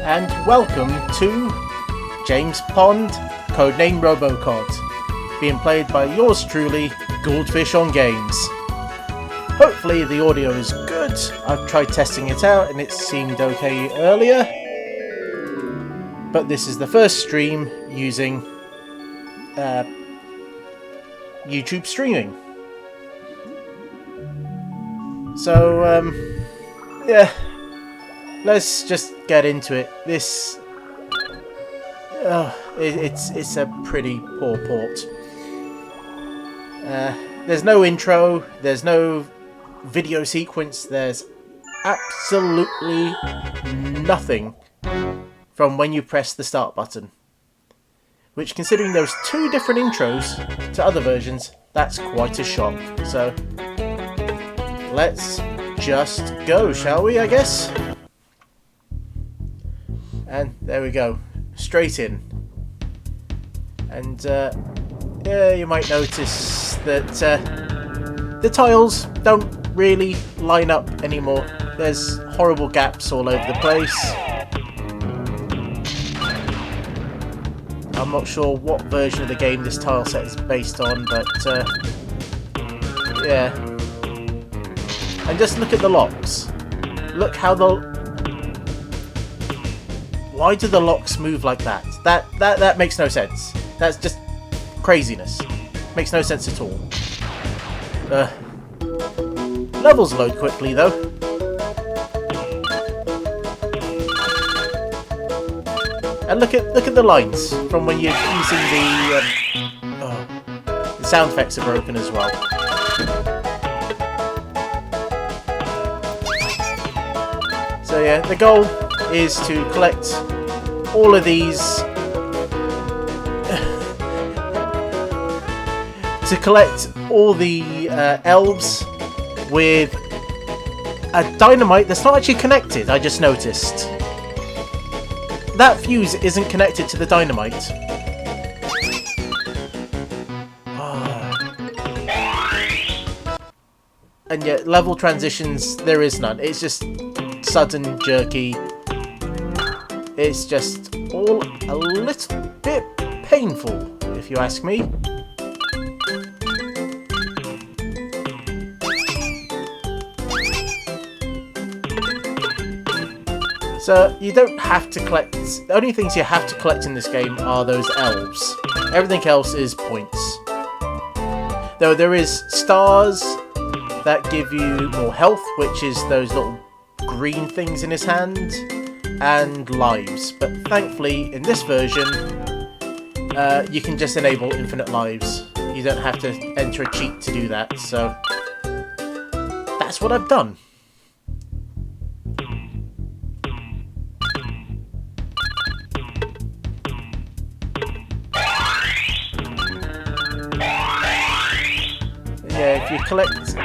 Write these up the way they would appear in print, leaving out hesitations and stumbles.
and welcome to James Pond, Codename Robocod, being played by yours truly, GouldFish on Games. Hopefully the audio is good. I've tried testing it out and it seemed okay earlier, but this is the first stream using YouTube streaming. So, yeah, let's just get into it. This, it's a pretty poor port. There's no intro, there's no video sequence, there's absolutely nothing from when you press the start button. Which, considering there was 2 different intros to other versions, that's quite a shock. So, let's just go, shall we, I guess? And there we go, straight in. And yeah, you might notice that the tiles don't really line up anymore. There's horrible gaps all over the place. I'm not sure what version of the game this tile set is based on, but yeah. And just look at the locks. Look how why do the locks move like that? That makes no sense. That's just craziness. Makes no sense at all. Levels load quickly though. And look at the lines from when you're using the sound effects are broken as well. So yeah, the goal is to collect all of these to collect all the elves with a dynamite that's not actually connected. I just noticed that fuse isn't connected to the dynamite. And yet level transitions, there is none. It's just sudden, jerky. It's just all a little bit painful, if you ask me. So you don't have to collect. The only things you have to collect in this game are those elves. Everything else is points. Though there is stars that give you more health, which is those little green things in his hand, and lives. But thankfully, in this version, you can just enable infinite lives. You don't have to enter a cheat to do that. So that's what I've done. Yeah, if you collect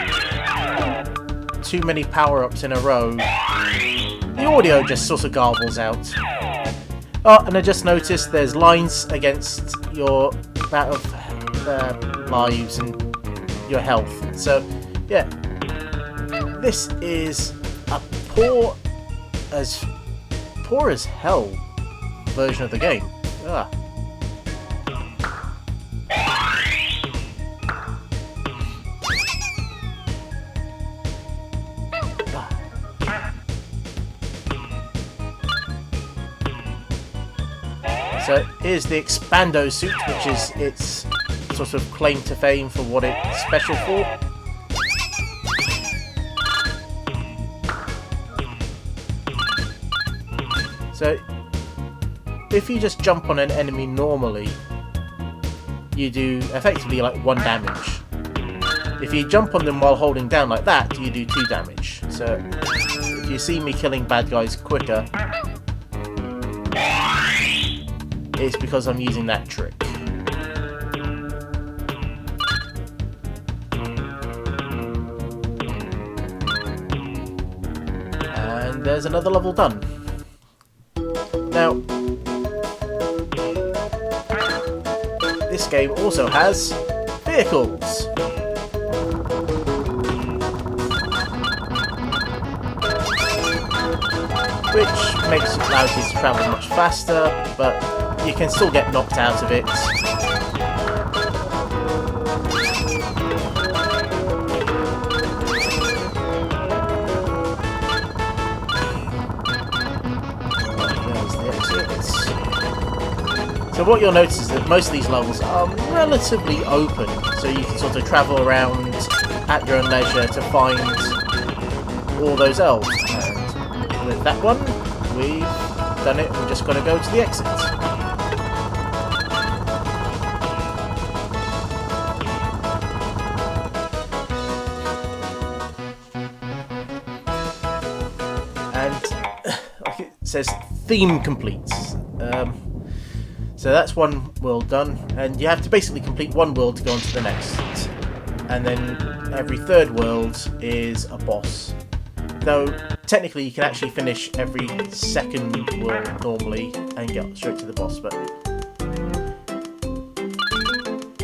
too many power-ups in a row, the audio just sort of garbles out. Oh, and I just noticed there's lines against your amount of lives and your health. So, yeah, this is a poor as hell version of the game. Ah. So here's the Expando suit, which is its sort of claim to fame for what it's special for. So if you just jump on an enemy normally, you do effectively like 1 damage. If you jump on them while holding down like that, you do 2 damage. So if you see me killing bad guys quicker, it's because I'm using that trick. And there's another level done. Now, this game also has vehicles. which allows you to travel much faster, but you can still get knocked out of it. So what you'll notice is that most of these levels are relatively open, so you can sort of travel around at your own leisure to find all those elves. And with that one, we've done it, we've just got to go to the exit. And like it says, theme complete. So that's one world done, and you have to basically complete one world to go on to the next. And then every third world is a boss. Though, technically you can actually finish every second world normally and get straight to the boss, but...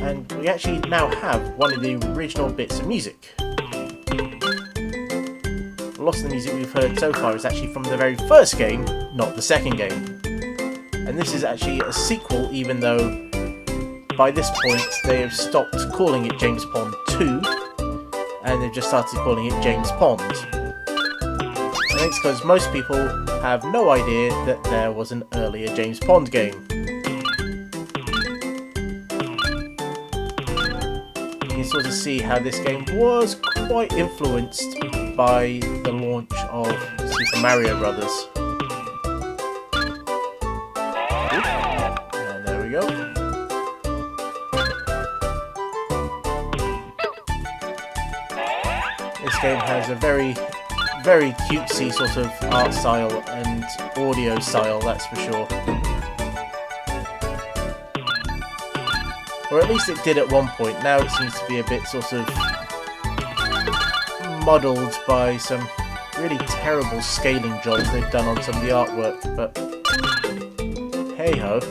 And we actually now have one of the original bits of music. A lot of the music we've heard so far is actually from the very first game, not the second game. And this is actually a sequel, even though by this point they have stopped calling it James Pond 2 and they've just started calling it James Pond. And it's because most people have no idea that there was an earlier James Pond game. You can sort of see how this game was quite influenced by the launch of Super Mario Brothers. Go. This game has a very, very cutesy sort of art style and audio style, that's for sure. Or at least it did at one point. Now it seems to be a bit sort of muddled by some really terrible scaling jobs they've done on some of the artwork, but hey ho.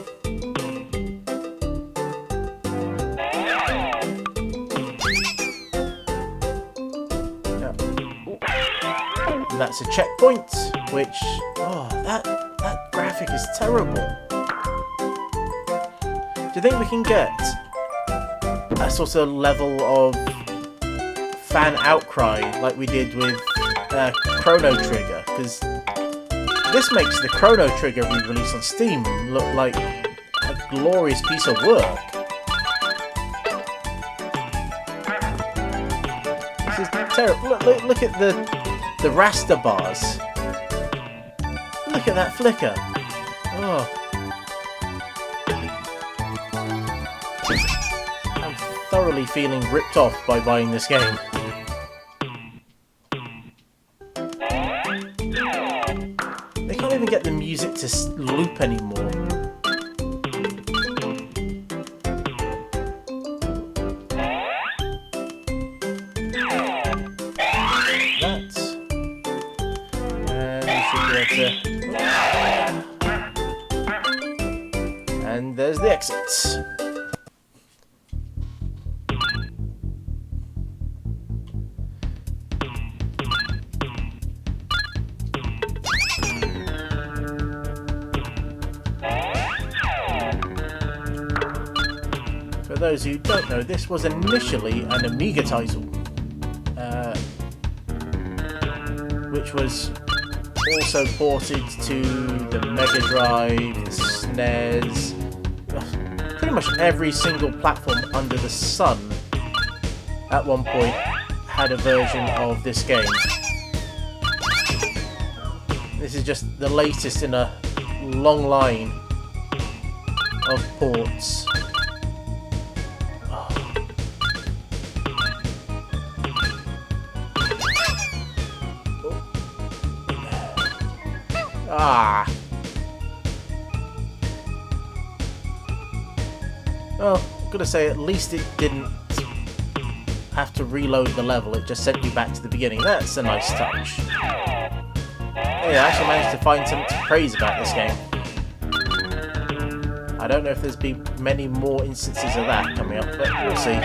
And that's a checkpoint, which, oh, that graphic is terrible. Do you think we can get a sort of level of fan outcry like we did with Chrono Trigger? Because this makes the Chrono Trigger re-release on Steam look like a glorious piece of work. This is terrible. Look at the raster bars. Look at that flicker. Oh. I'm thoroughly feeling ripped off by buying this game. They can't even get the music to loop anymore. And there's the exits. For those who don't know, this was initially an Amiga title, which was also ported to the Mega Drive, the SNES, pretty much every single platform under the sun at one point had a version of this game. This is just the latest in a long line of ports. Ah. Well, I'm gonna say at least it didn't have to reload the level, it just sent you back to the beginning. That's a nice touch. Hey, I actually managed to find something to praise about this game. I don't know if there's been many more instances of that coming up, but we'll see.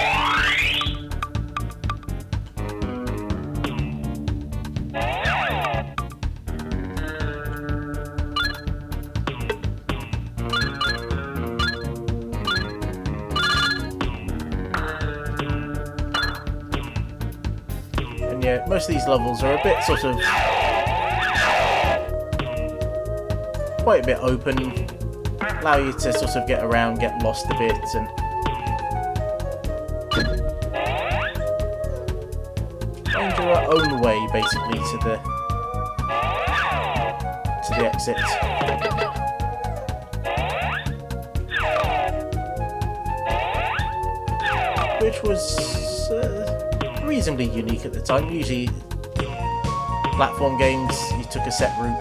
most of these levels are a bit sort of quite a bit open, allow you to sort of get around, get lost a bit, and find your own way basically to the exit. Which was reasonably unique at the time. Usually platform games, you took a set route.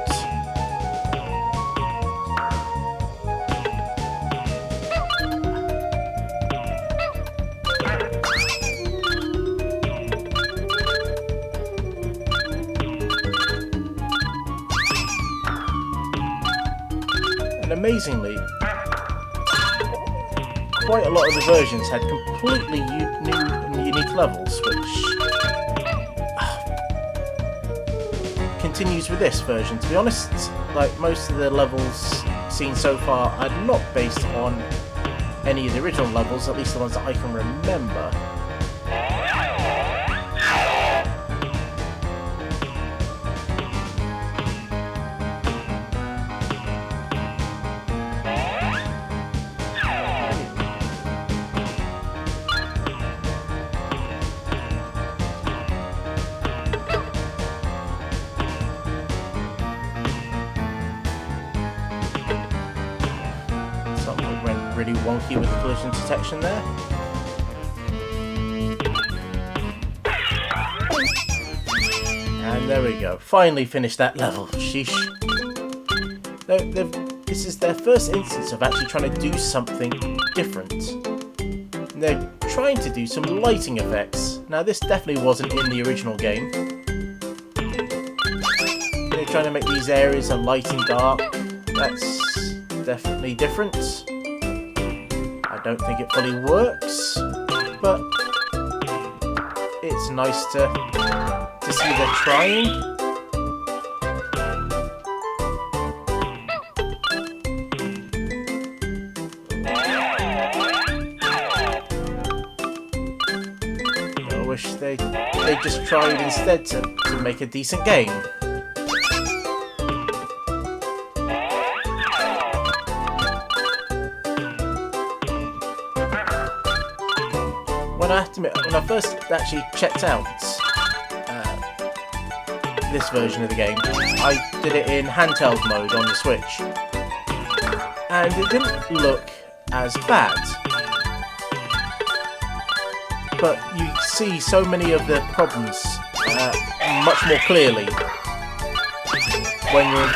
And amazingly, quite a lot of the versions had completely new and unique levels, which continues with this version. To be honest, like most of the levels seen so far are not based on any of the original levels, at least the ones that I can remember. Really wonky with the collision detection there. And there we go. Finally finished that level. Sheesh. This is their first instance of actually trying to do something different. And they're trying to do some lighting effects. Now this definitely wasn't in the original game. They're trying to make these areas a light and dark. That's definitely different. I don't think it fully works, but it's nice to see they're trying. I wish they just tried instead to make a decent game. I have to admit, when I first actually checked out this version of the game, I did it in handheld mode on the Switch, and it didn't look as bad. But you see so many of the problems much more clearly when you're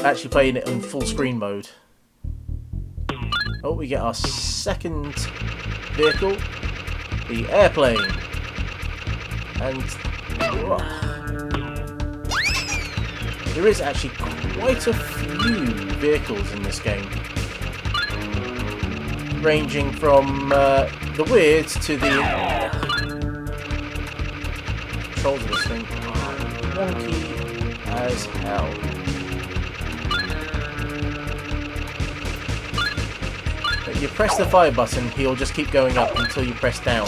actually playing it in full screen mode. Oh, we get our second vehicle. The airplane, and there is actually quite a few vehicles in this game, ranging from the weird to the controls of this thing are wonky as hell. You press the fire button, he'll just keep going up until you press down.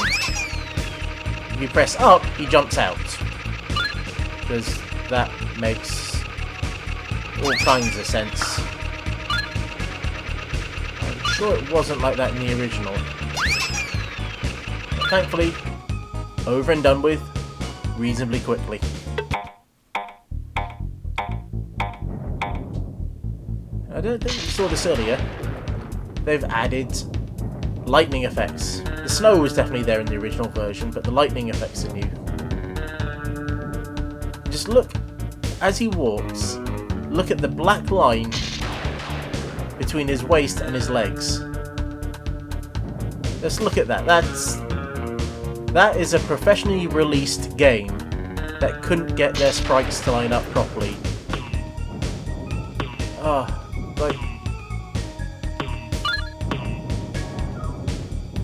If you press up, he jumps out. Because that makes all kinds of sense. I'm sure it wasn't like that in the original. But thankfully, over and done with reasonably quickly. I don't think you saw this earlier. They've added lightning effects. The snow was definitely there in the original version, but the lightning effects are new. Just look, as he walks, look at the black line between his waist and his legs. Let's look at that. That is a professionally released game that couldn't get their sprites to line up properly.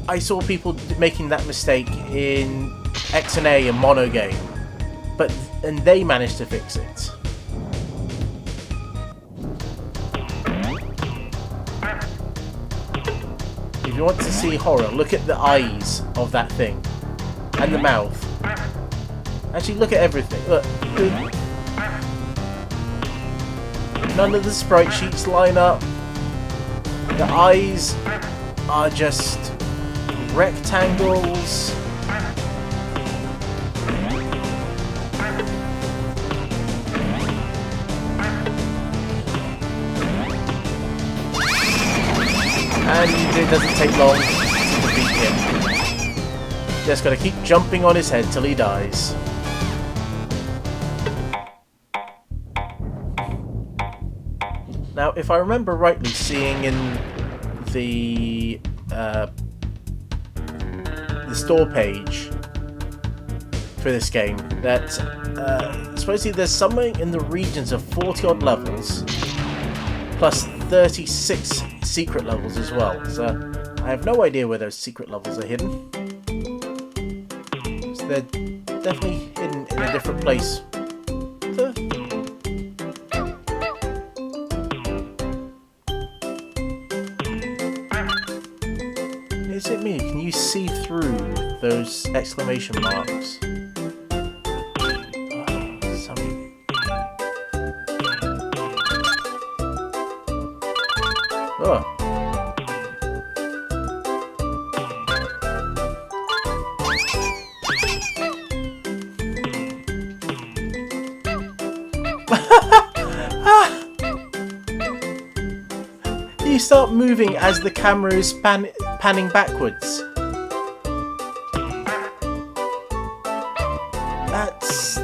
I saw people making that mistake in X&A and Mono Game, and they managed to fix it. If you want to see horror, look at the eyes of that thing and the mouth. Actually, look at everything. Look. None of the sprite sheets line up. The eyes are just rectangles. And it doesn't take long to defeat him. Just gotta keep jumping on his head till he dies. Now, if I remember rightly, seeing in the store page for this game that supposedly there's something in the regions of 40 odd levels plus 36 secret levels as well. So I have no idea where those secret levels are hidden. So they're definitely hidden in a different place. Is it me? Can you see through those exclamation marks? Oh. You start moving as the camera is panning backwards.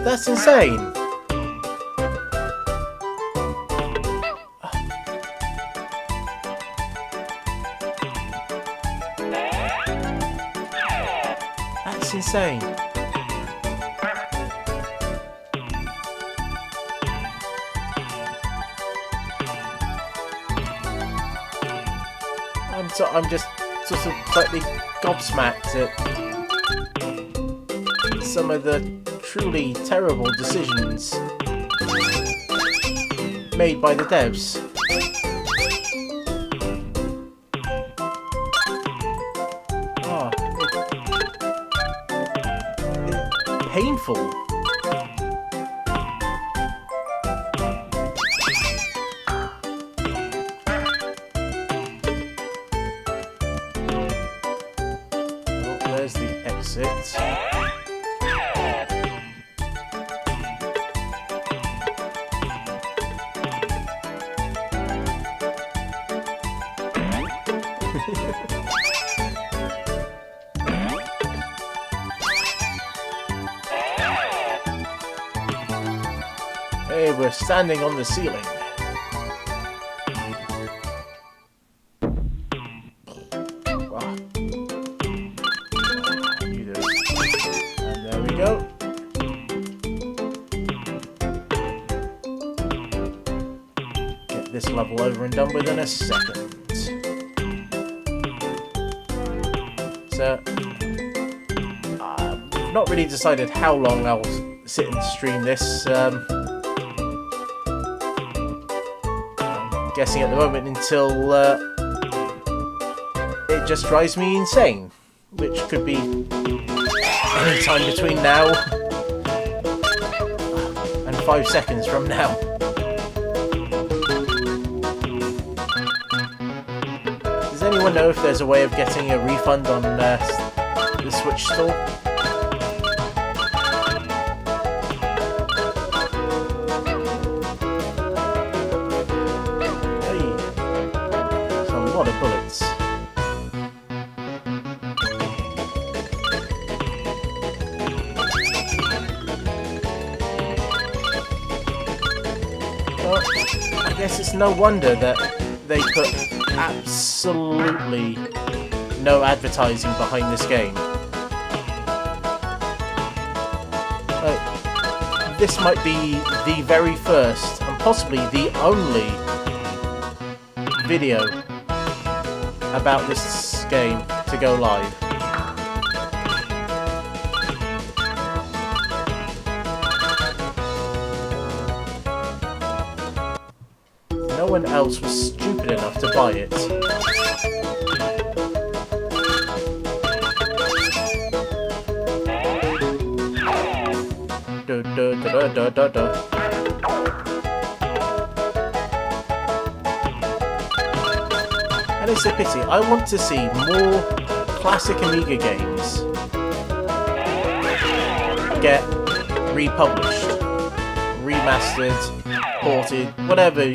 That's insane. That's insane. I'm just sort of slightly gobsmacked at some of the truly terrible decisions made by the devs. Oh, it's painful. There's the exit. Hey, we're standing on the ceiling. Wow. And there we go. Get this level over and done with in a second. So, I've not really decided how long I'll sit and stream this. I'm guessing at the moment until it just drives me insane, which could be any time between now and 5 seconds from now. Does anyone know if there's a way of getting a refund on the Switch store? Hey, that's a lot of bullets. Well, I guess it's no wonder that they put absolutely no advertising behind this game. This might be the very first and possibly the only video about this game to go live. No one else was stupid enough to buy it. And it's a pity. I want to see more classic Amiga games get republished, remastered, ported, whatever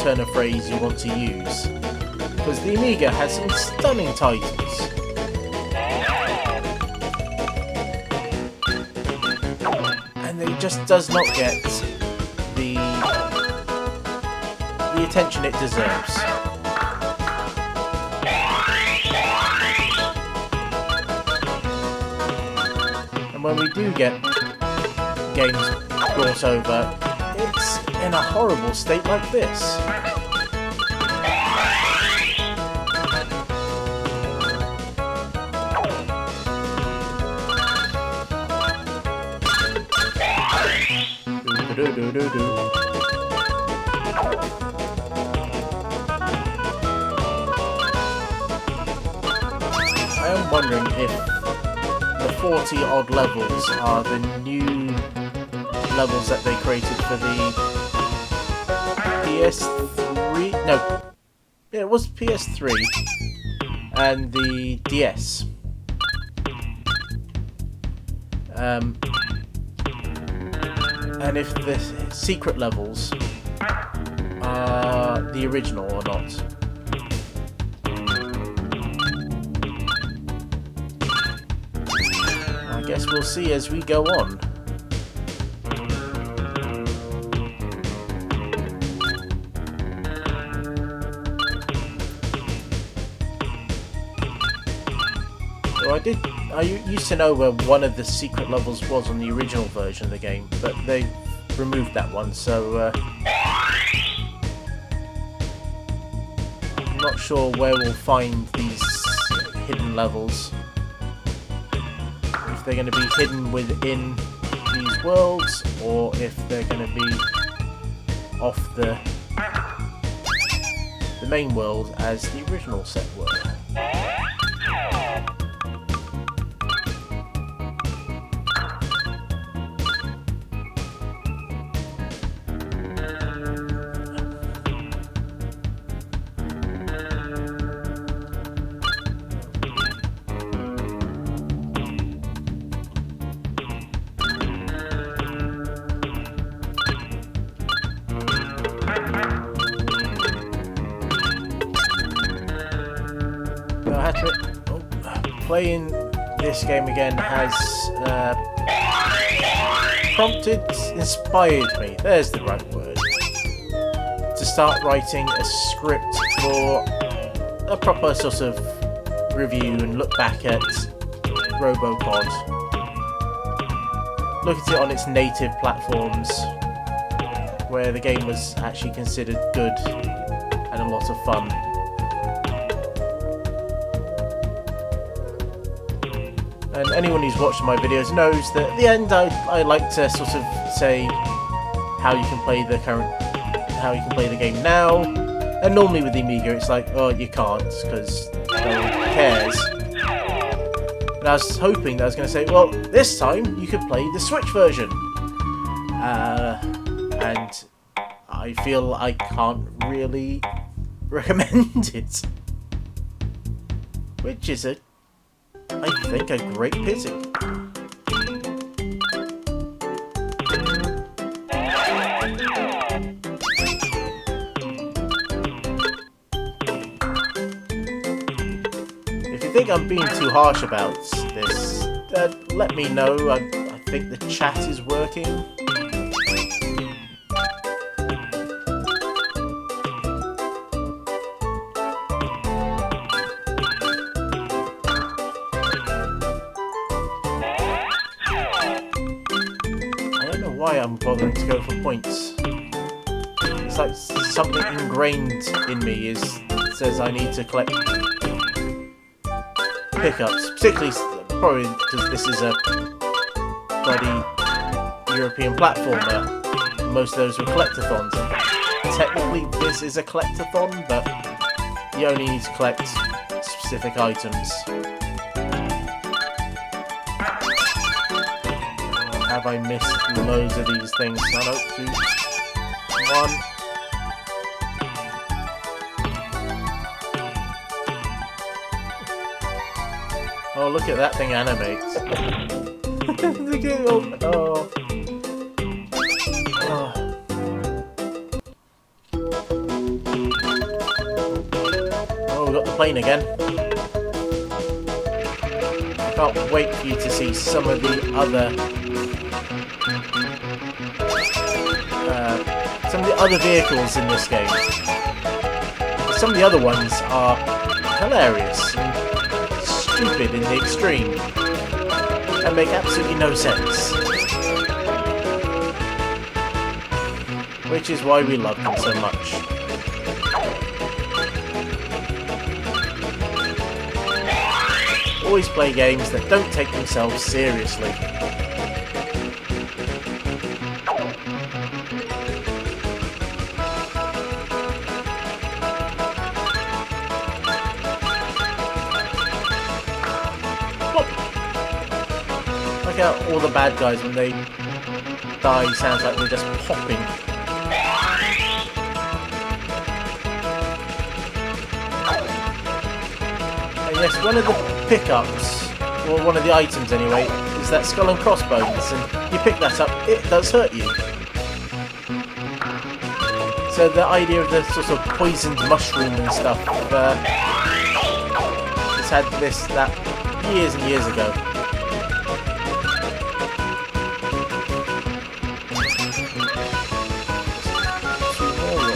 turn of phrase you want to use. Because the Amiga has some stunning titles. And it just does not get the attention it deserves. And when we do get games brought over, it's in a horrible state like this. I am wondering if the 40 odd levels are the new levels that they created for the PS3. No, yeah, it was PS3 and the DS. And if the secret levels are the original or not. I guess we'll see as we go on. So I used to know where one of the secret levels was on the original version of the game, but they removed that one, so I'm not sure where we'll find these hidden levels. If they're going to be hidden within these worlds, or if they're going to be off the main world as the original set were. Playing this game again has inspired me, there's the right word, to start writing a script for a proper sort of review and look back at Robocod. Look at it on its native platforms, where the game was actually considered good and a lot of fun. And anyone who's watched my videos knows that at the end I like to sort of say how you can play the game now. And normally with the Amiga it's like, oh, you can't because no one cares. And I was hoping that I was going to say, well, this time you could play the Switch version. And I feel I can't really recommend it, which is I think a great pity. If you think I'm being too harsh about this, let me know. I think the chat is working. Why I'm bothering to go for points. It's like something ingrained in me says I need to collect pickups, particularly probably because this is a bloody European platformer. Most of those were collectathons. Technically this is a collectathon, but you only need to collect specific items. have I missed loads of these things? No, no, 2, 1. Oh, look at that thing animate. Look at it. Oh. Oh. Oh, we got the plane again. I can't wait for you to see some of the other vehicles in this game. Some of the other ones are hilarious and stupid in the extreme and make absolutely no sense. Which is why we love them so much. Always play games that don't take themselves seriously. Look at all the bad guys when they die, sounds like they're just popping. And yes, one of the pickups, or one of the items anyway, is that skull and crossbones, and you pick that up, it does hurt you. So the idea of the sort of poisoned mushroom and stuff, it's had that years and years ago.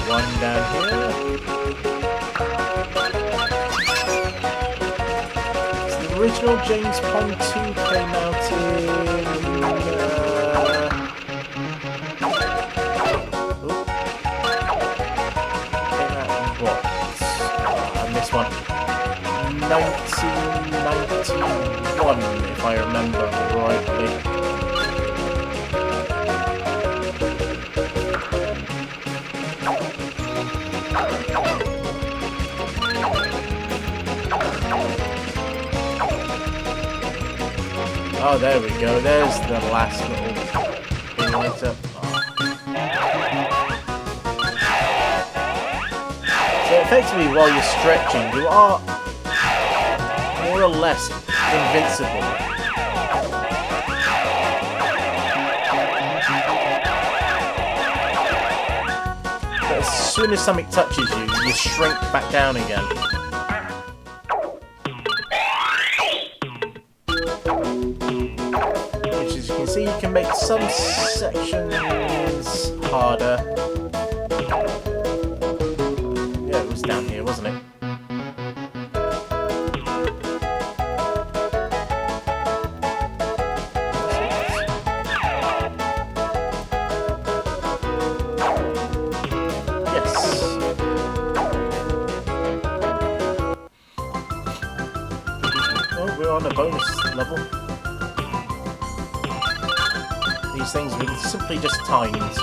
One down here. So the original James Pond 2 came out in... came out in what? I missed one. 1991, if I remember rightly. Oh, there we go. There's the last little thing right up. So effectively, while you're stretching, you are more or less invincible. But as soon as something touches you, you shrink back down again. So you can make some sections harder. Yeah, it was down here, wasn't it? Yes. Oh, we're on a bonus level. These things were simply just timed.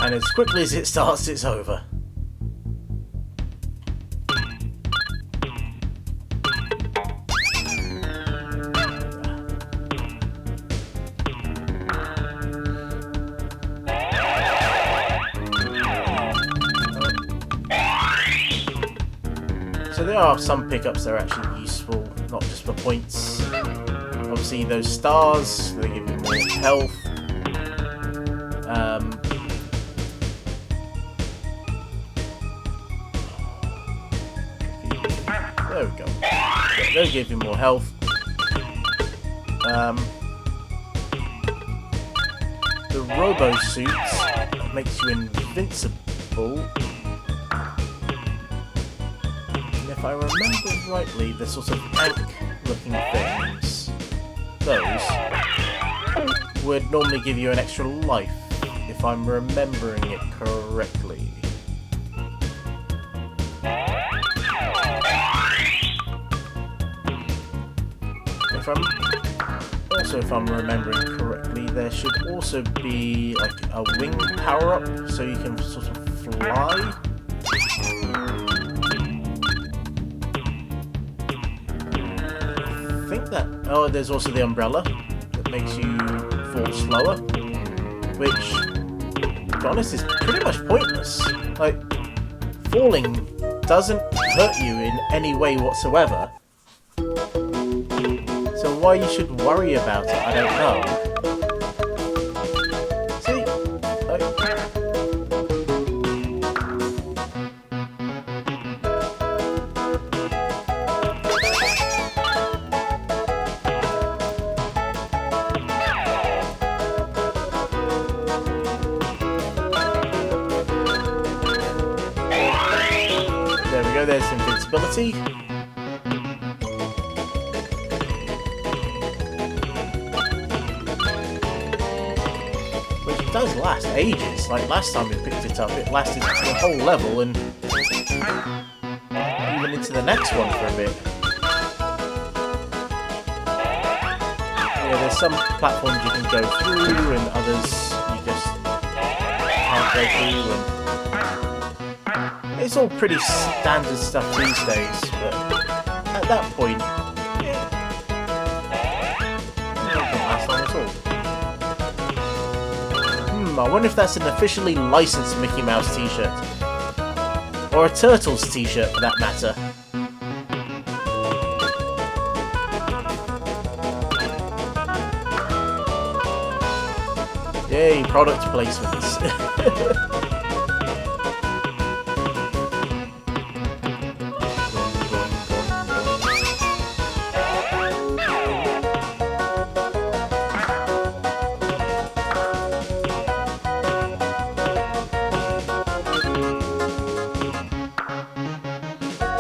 And as quickly as it starts, it's over. So there are some pickups that are actually useful, not just for points. Obviously those stars, they give you more health. There we go. Yeah, those give you more health. The robo suits makes you invincible. If I remember rightly, the sort of tank-looking things, those would normally give you an extra life, if I'm remembering it correctly. If I'm... Also, if I'm remembering correctly, there should also be like a wing power-up, so you can sort of fly. I think that... Oh, there's also the umbrella that makes you fall slower, which, to be honest, is pretty much pointless. Like, falling doesn't hurt you in any way whatsoever. So why you should worry about it, I don't know. See? Like... There we go, there's invincibility. Which does last ages. Like last time we picked it up, it lasted the whole level and even into the next one for a bit. Yeah, there's some platforms you can go through and others you just can't go through. And it's all pretty standard stuff these days, but at that point, it doesn't last long at all. I wonder if that's an officially licensed Mickey Mouse t-shirt. Or a Turtles t-shirt, for that matter. Yay, product placements.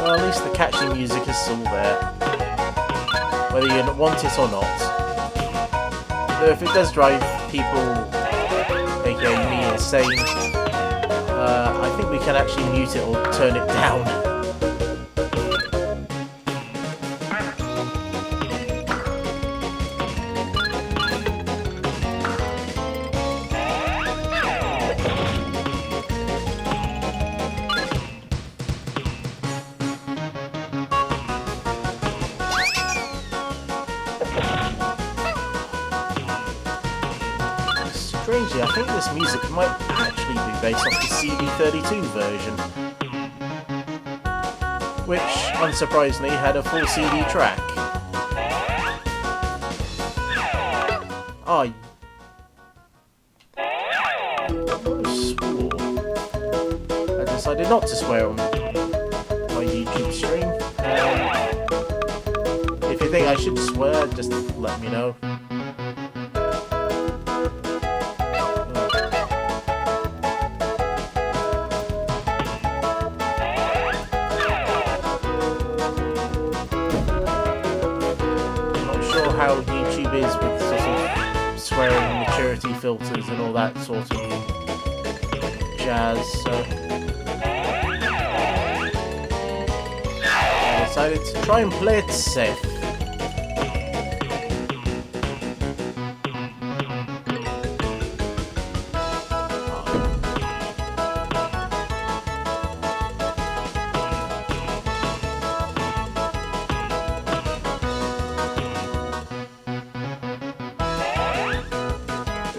Well, at least the catchy music is still there, whether you want it or not. Though if it does drive people, aka me, insane, I think we can actually mute it or turn it down. Strangely, I think this music might actually be based off the CD32 version, which, unsurprisingly, had a full CD track. I swore. I decided not to swear on my YouTube stream. If you think I should swear, just let me know. How YouTube is with sort of swearing maturity filters and all that sort of jazz, so I decided to try and play it safe.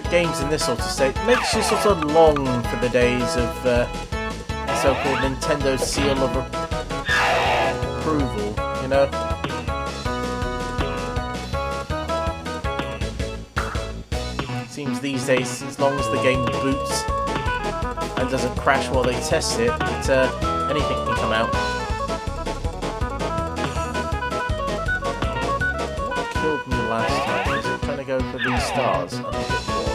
Games in this sort of state makes you sort of long for the days of the so-called Nintendo seal of approval, you know? Seems these days, as long as the game boots and doesn't crash while they test it, anything can come out. What killed me last time? Was it trying to go for these stars? I think it was.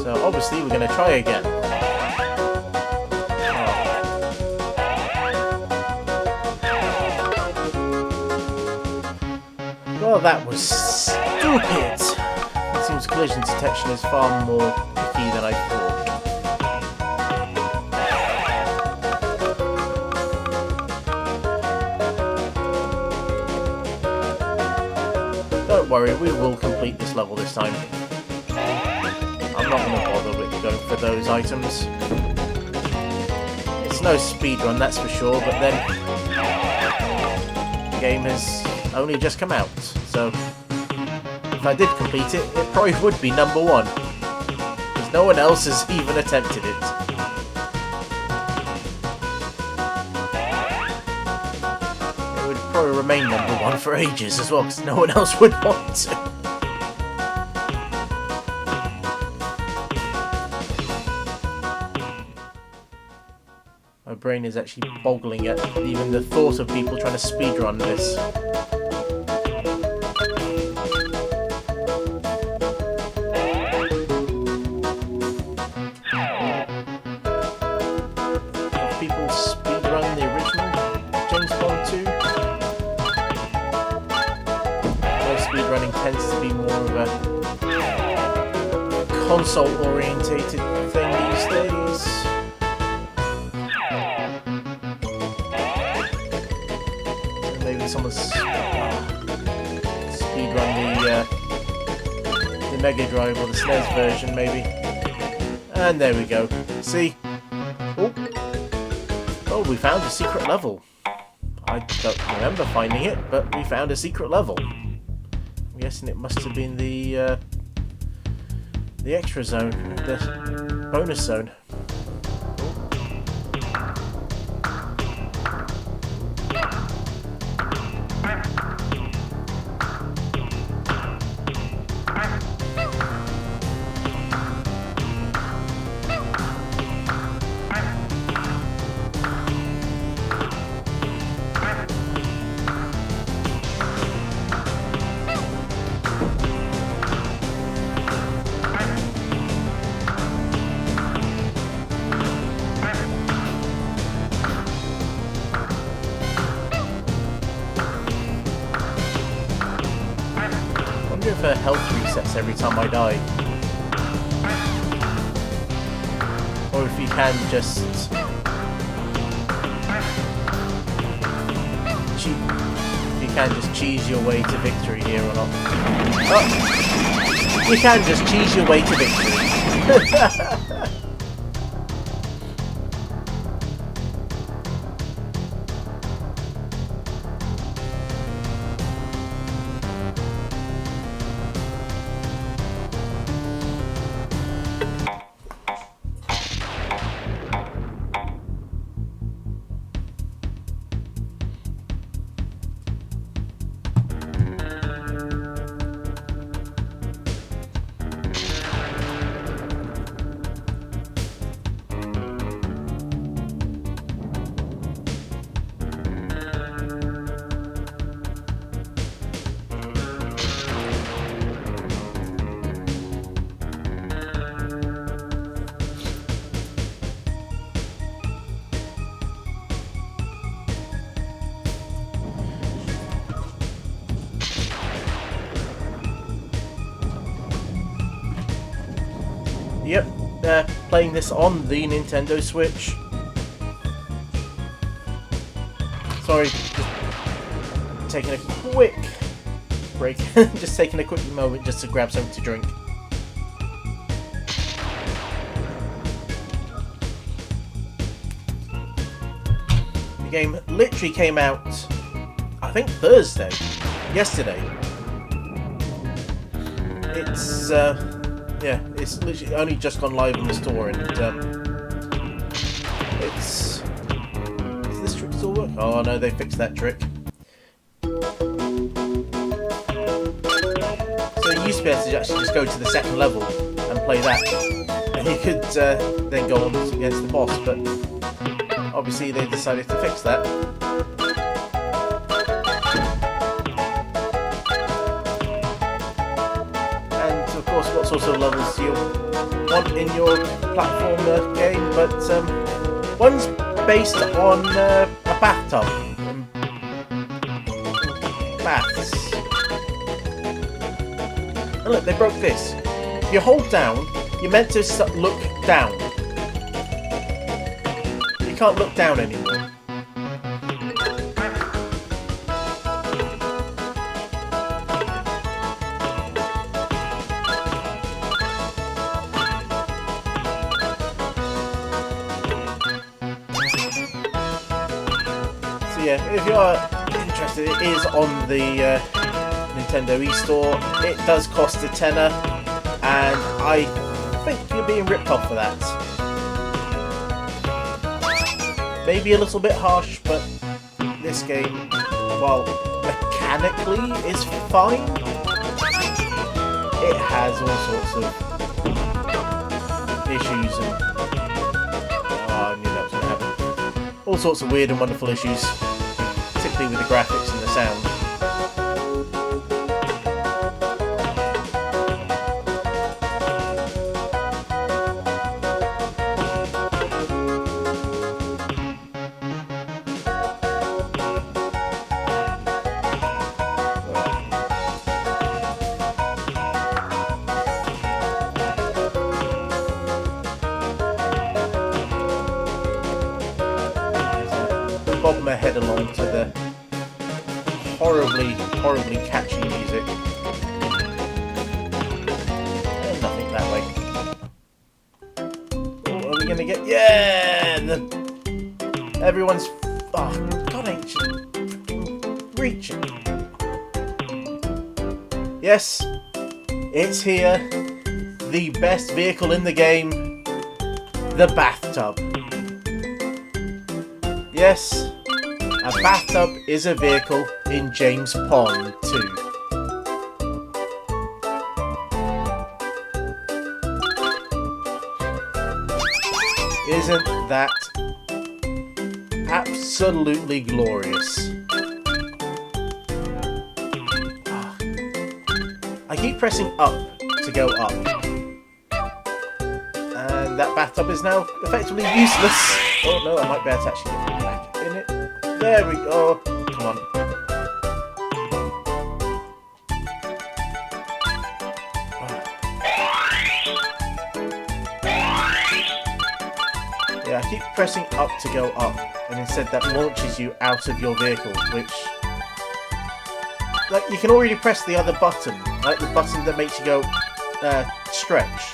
So obviously we're going to try again. Well, that was stupid. It seems collision detection is far more picky than I thought. don't worry, we will complete this level this time. I'm not going to bother with going for those items. It's no speedrun, that's for sure, but then the game has only just come out, so if I did complete it, it probably would be number 1, because no one else has even attempted it. It would probably remain number 1 for ages as well, because no one else would want to. My brain is actually boggling at even the thought of people trying to speedrun this. Have people speedrun the original James Bond 2? Most speedrunning tends to be more of a console-orientated thing these days. Someone's speedrun the Mega Drive or the SNES version, maybe. And there we go. See? Oh, we found a secret level. I don't remember finding it, but we found a secret level. I'm guessing it must have been the extra zone, the bonus zone. If her health resets every time I die, or if you can just cheese your way to victory here or not. Oh, you can just cheese your way to victory. Yep, playing this on the Nintendo Switch. Sorry, just taking a quick break. Just taking a quick moment just to grab something to drink. The game literally came out, I think, Thursday. Yesterday. It's, yeah, it's literally only just gone live in the store, and it's... Does this trick still work? Oh no, they fixed that trick. So you used to be able to actually just go to the second level and play that, and you could then go on against the boss, but obviously they decided to fix that. What sorts of levels you want in your platformer game, but one's based on a bathtub. Baths. And look, they broke this. If you hold down, you're meant to look down. You can't look down anymore. So yeah, if you are interested, it is on the Nintendo eStore. It does cost a tenner, and I think you're being ripped off for that. Maybe a little bit harsh, but this game, while mechanically is fine, it has all sorts of issues and I knew that was going to happen. All sorts of weird and wonderful issues, particularly with the graphics and the sound. Bob my head along to the horribly catchy music. And nothing that way. Oh, are we gonna get? Yeah! Everyone's. Oh, God, ain't you freaking reaching? Yes, it's here. The best vehicle in the game, the bathtub. Yes, a bathtub is a vehicle in James Pond 2. Isn't that absolutely glorious? I keep pressing up to go up. And that bathtub is now effectively useless. Oh no, I might be able to actually get back in it. There we go. Come on. Yeah, I keep pressing up to go up, and instead that launches you out of your vehicle, which... Like, you can already press the other button, like the button that makes you go stretch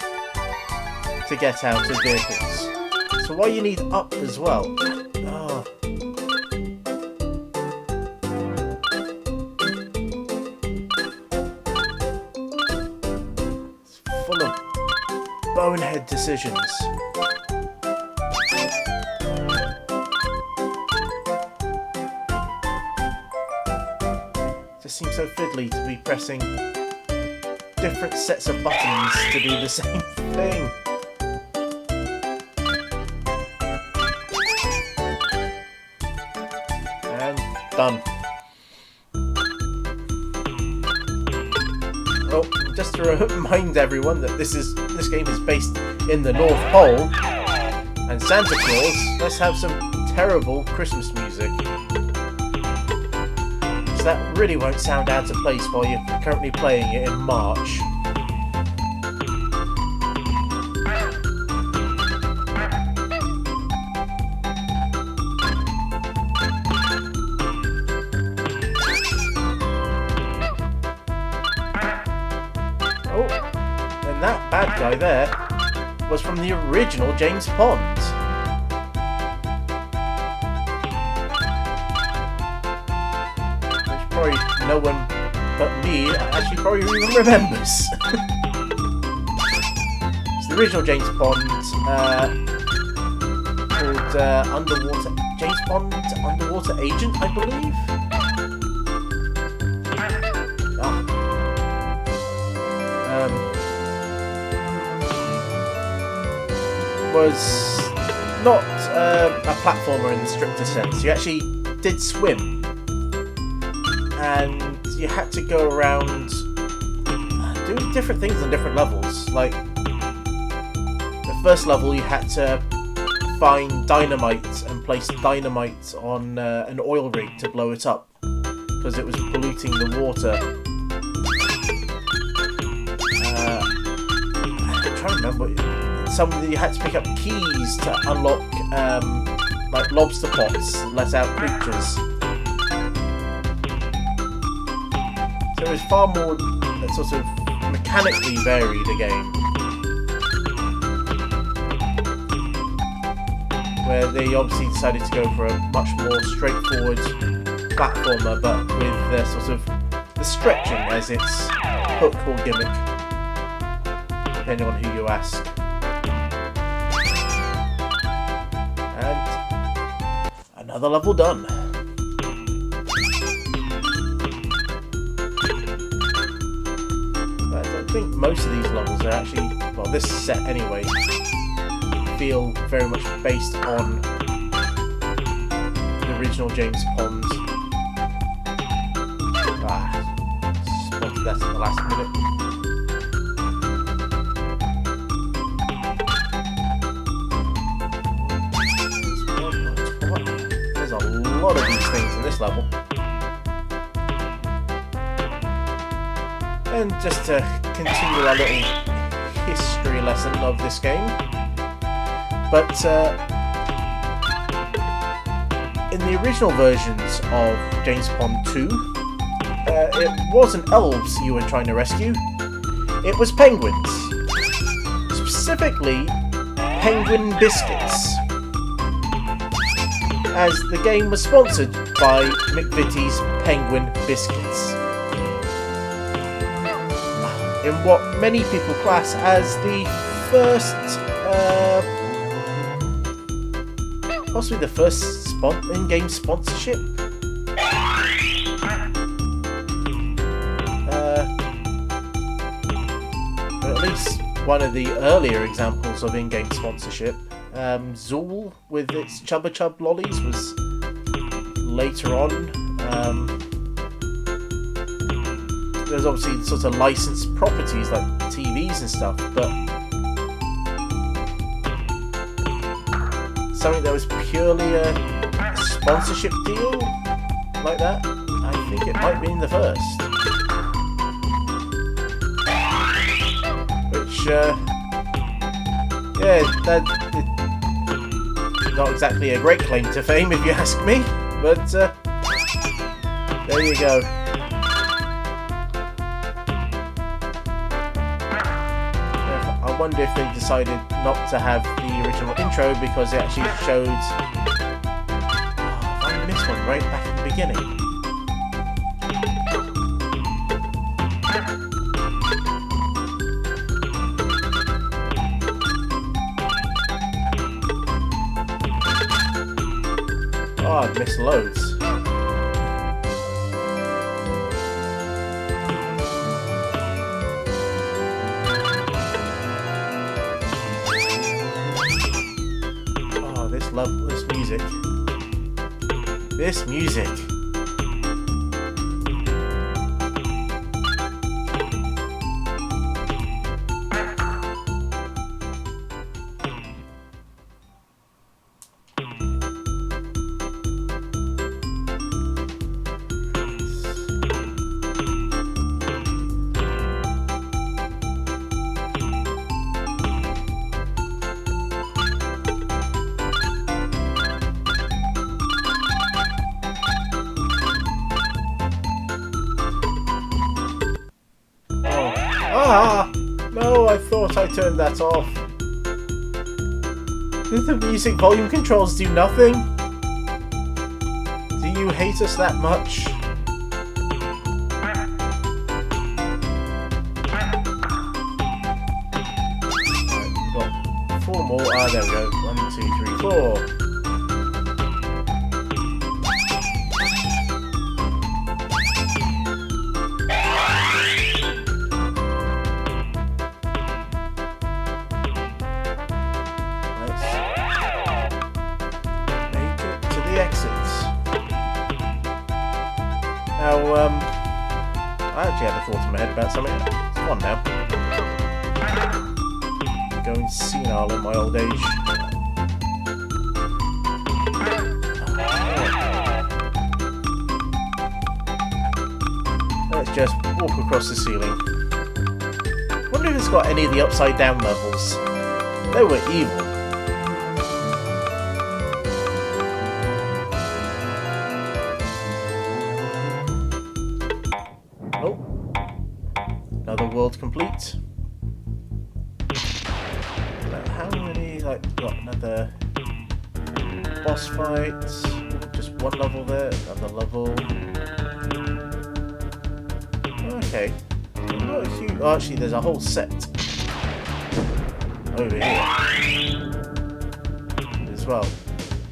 to get out of vehicles. So why you need up as well? Oh. It's full of bonehead decisions. It just seems so fiddly to be pressing different sets of buttons to do the same thing. Done. Oh, just to remind everyone that this game is based in the North Pole, and Santa Claus, let's have some terrible Christmas music. So that really won't sound out of place while you're currently playing it in March. That bad guy there was from the original James Pond. Which probably no one but me actually probably even remembers. It's the original James Pond called James Pond Underwater Agent, I believe. Was not a platformer in the stricter sense. You actually did swim, and you had to go around doing different things on different levels. Like the first level, you had to find dynamite and place dynamite on an oil rig to blow it up because it was polluting the water. I'm trying to remember. You had to pick up keys to unlock like lobster pots and let out creatures. So it was far more sort of mechanically varied a game. where they obviously decided to go for a much more straightforward platformer, but with sort of the stretching as its hook or gimmick, depending on who you ask. And another level done. I think most of these levels are actually, well, this set anyway, feel very much based on the original James Pond. Spotted that at the last minute. There's a lot of these things in this level. And just to continue our little history lesson of this game, but in the original versions of James Pond 2, it wasn't elves you were trying to rescue, it was penguins. Specifically, penguin biscuits, as the game was sponsored by McVitie's Penguin Biscuits, in what many people class as the first, possibly the first in-game sponsorship. Or at least one of the earlier examples of in-game sponsorship. Zool with its Chubba Chub lollies was later on. There's obviously sort of licensed properties like TVs and stuff, but something that was purely a sponsorship deal like that, I think it might be in the first. Which, yeah, not exactly a great claim to fame if you ask me, but there you go. I wonder if they decided not to have the original intro because it actually showed... Oh, I missed one right back at the beginning. Oh, I've missed loads. This music. Ah! No, I thought I turned that off. Did the music volume controls do nothing? Do you hate us that much? Right, we've got 4 more. Ah, there we go. 1, 2, 3, 4. I actually had a thought in my head about something. It's on now. Going senile in my old age. Let's just walk across the ceiling. I wonder if it's got any of the upside down levels. They were evil. Another world complete. How many, like, got another boss fight. Just one level there, another level. Okay. Not a huge... Oh, actually, there's a whole set over here as well.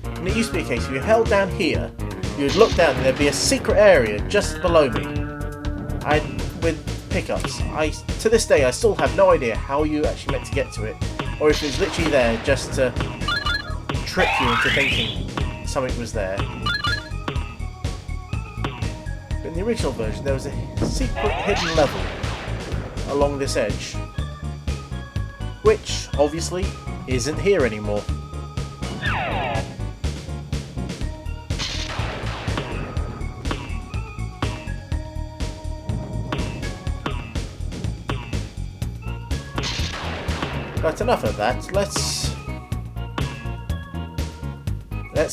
And it used to be a case, if you held down here, you would look down and there'd be a secret area just below me. With pickups. To this day, I still have no idea how you actually meant to get to it, or if it's literally there just to trick you into thinking something was there. But in the original version, there was a secret hidden level along this edge, which obviously isn't here anymore. But enough of that, let's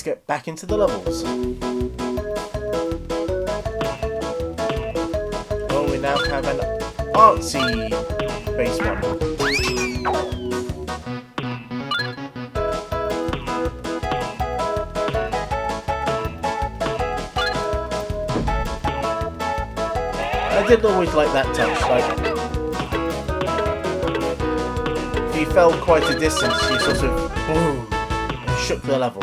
get back into the levels. Oh, we now have an artsy base one. I did always like that touch, like you fell quite a distance, you sort of boom and shook the level.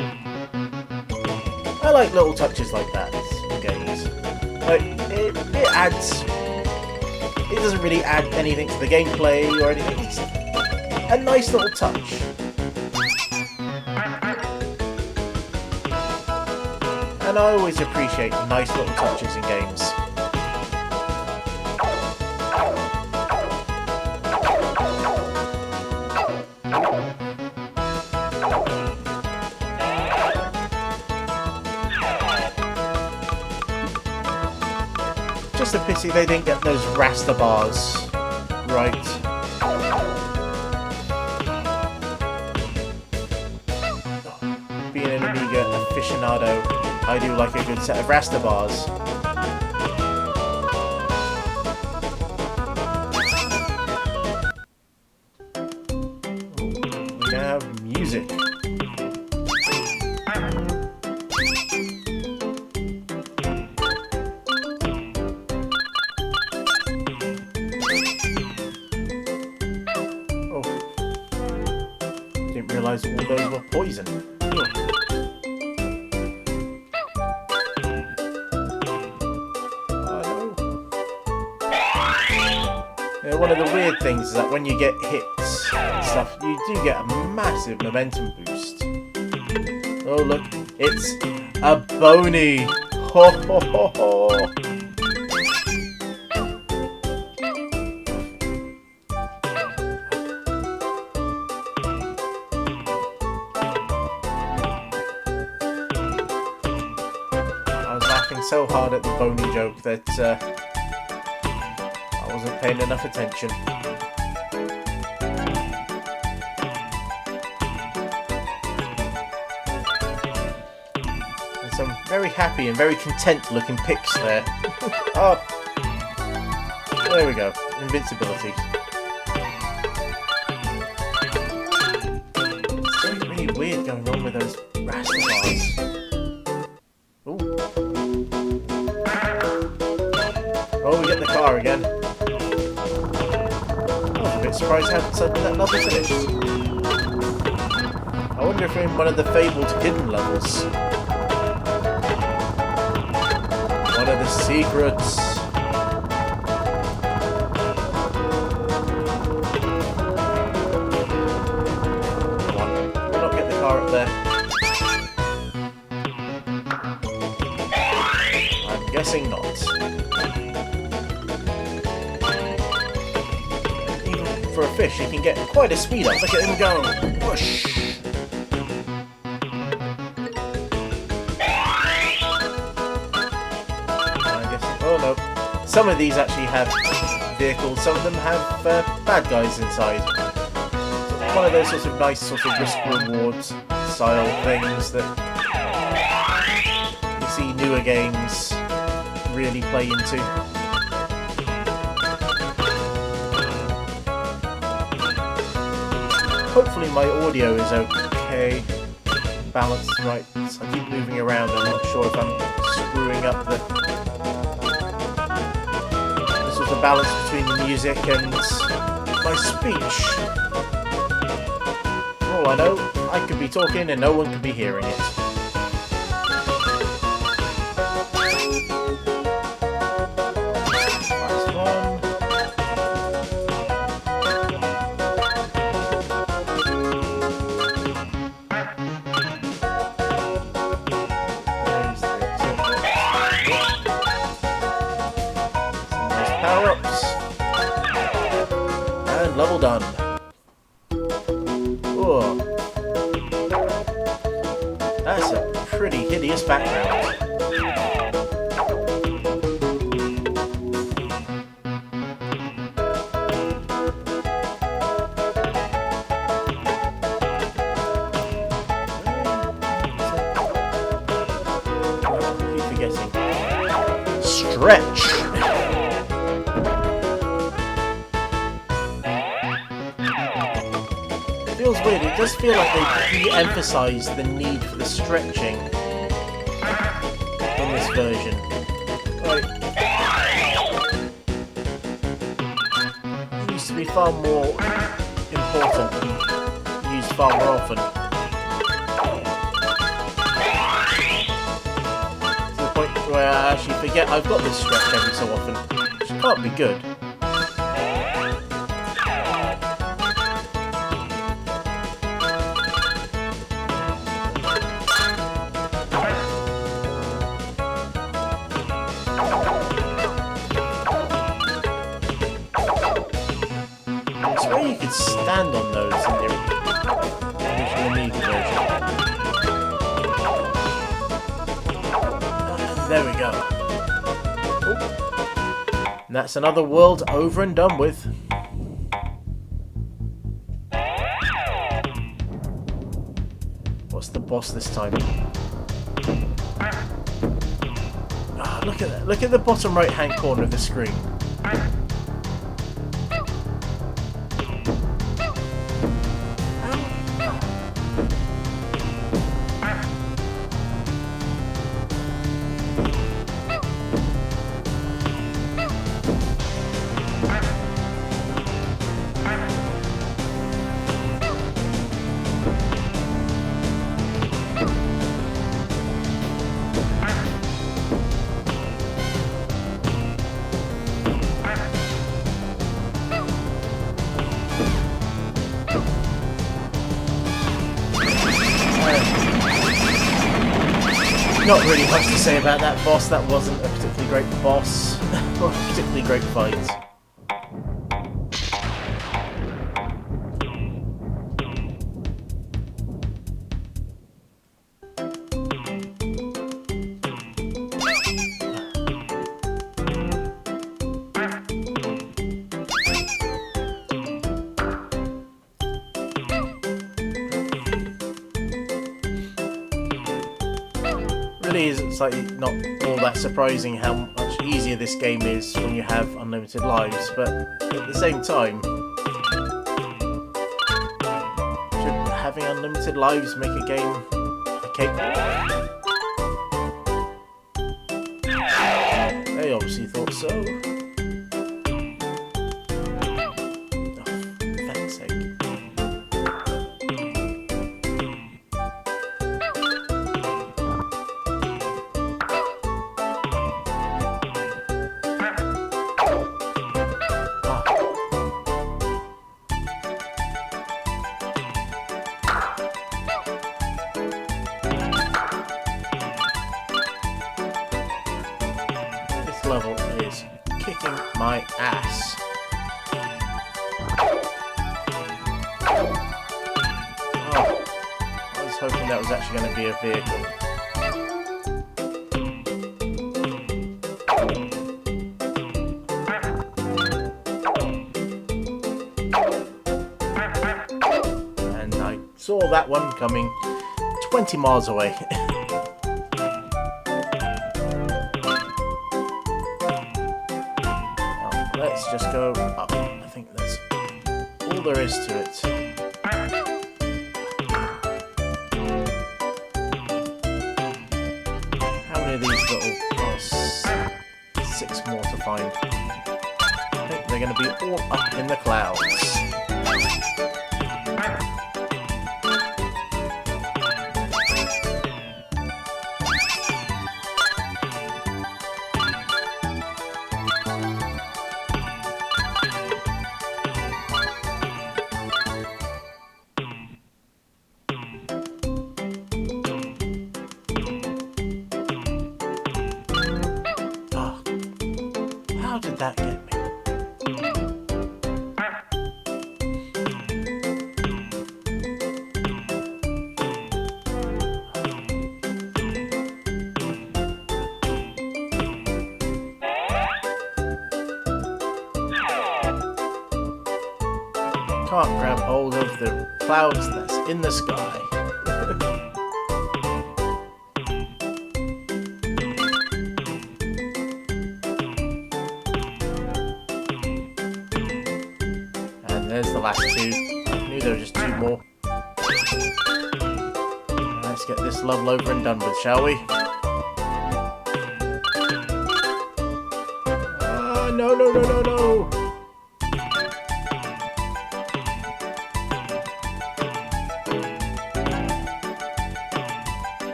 I like little touches like that in games. Like it adds. It doesn't really add anything to the gameplay or anything. It's a nice little touch. And I always appreciate nice little touches in games. Just a pity they didn't get those raster bars right. Being an Amiga aficionado, I do like a good set of raster bars. We now have music. Realise all those were poison. One of the weird things is that when you get hits and stuff, you do get a massive momentum boost. Oh look, it's a bony! Ho ho ho ho! So hard at the bony joke that I wasn't paying enough attention. And some very happy and very content looking pics there. Oh, there we go, invincibility. It's something really weird going on with those raster bars. Oh, we get the car again. I was a bit surprised how suddenly that level finished. I wonder if we're in one of the fabled hidden levels. One of the secrets. Come on, we'll not get the car up there. I'm guessing not. For a fish, he can get quite a speed up. Look at him go! Whoosh! Oh no. Some of these actually have vehicles, some of them have bad guys inside. So one of those sorts of nice sort of risk reward style things that you see newer games really play into. Hopefully my audio is okay. balance right. So I keep moving around. I'm not sure if I'm screwing up the... This was the balance between the music and my speech. For all I know, I could be talking and no one could be hearing it. Power-ups. And level done. Oh. That's a pretty hideous background. I keep forgetting. Stretch! Feels weird. It does feel like they de-emphasise the need for the stretching in this version. Like, it used to be far more important and used far more often. To the point where I actually forget I've got this stretch every so often, which can't be good. You could stand on those in the original Amiga version. There we go. Ooh. And that's another world over and done with. What's the boss this time? Oh, look at that. Look at the bottom right hand corner of the screen. Not really much to say about that boss. That wasn't a particularly great boss, or a particularly great fight. Really is slightly not all that surprising how much easier this game is when you have unlimited lives, but at the same time, should having unlimited lives make a game capable? They obviously thought so. Oh, for fuck's sake. Level is kicking my ass. Oh, I was hoping that was actually going to be a vehicle. And I saw that one coming 20 miles away. Let's just go up. I think that's all there is to it. many of these little... Oh, 6 more to find. I think they're going to be all up in the clouds. How did that get me? Can't grab hold of the clouds that's in the sky. There's the last 2. I knew there were just 2 more. Let's get this level over and done with, shall we? No, no, no, no, no!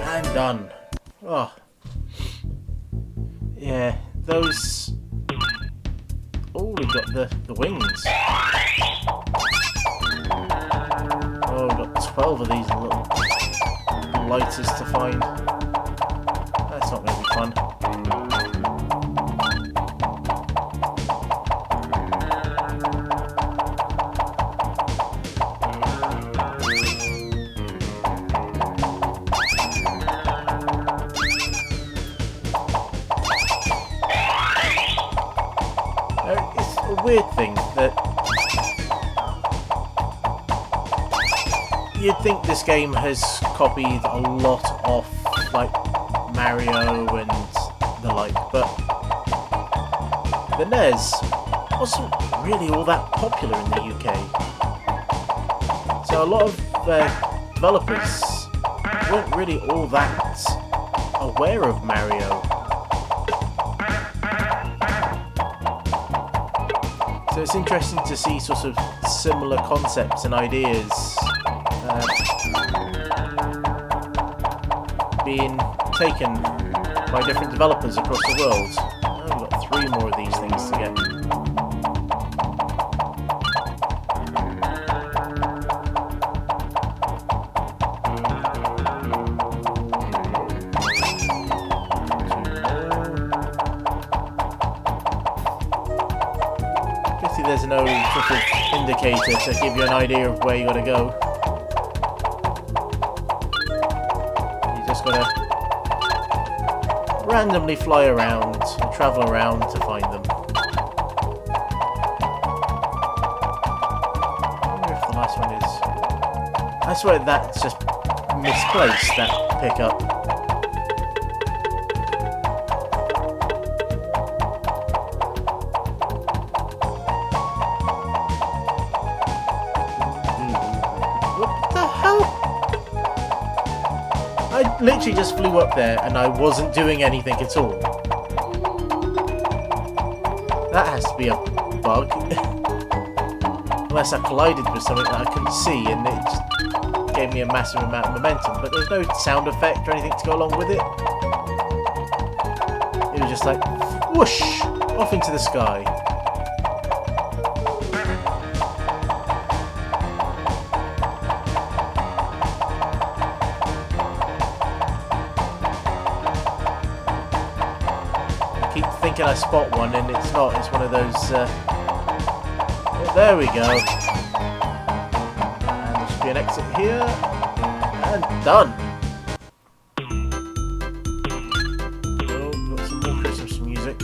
And done. Oh. Yeah, those... Oh, we've got the wings. Oh, we've got 12 of these little lighters to find. That's not going to be fun. It's a weird thing that you'd think this game has copied a lot of like Mario and the like, but the NES wasn't really all that popular in the UK. So a lot of developers weren't really all that aware of Mario. So it's interesting to see sort of similar concepts and ideas being taken by different developers across the world. Oh, we've got 3 more of these things to get. There's no sort of indicator to give you an idea of where you got to go. You just got to randomly fly around and travel around to find them. I wonder if the last one is... I swear that's just misplaced, that pickup. I literally just flew up there and I wasn't doing anything at all. That has to be a bug. Unless I collided with something that I couldn't see and it just gave me a massive amount of momentum. But there's no sound effect or anything to go along with it. It was just like, whoosh, off into the sky. Thinking I spot one and it's not, it's one of those there we go, and there should be an exit here and done. Oh, got some more Christmas music.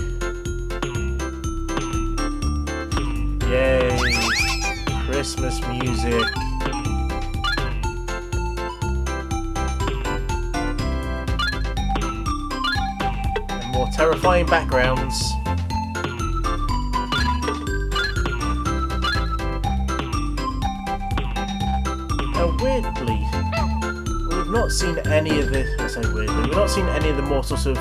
Yay, Christmas music. More terrifying backgrounds. Now weirdly, with we've not seen any of the... I say weirdly, we've not seen any of the more sort of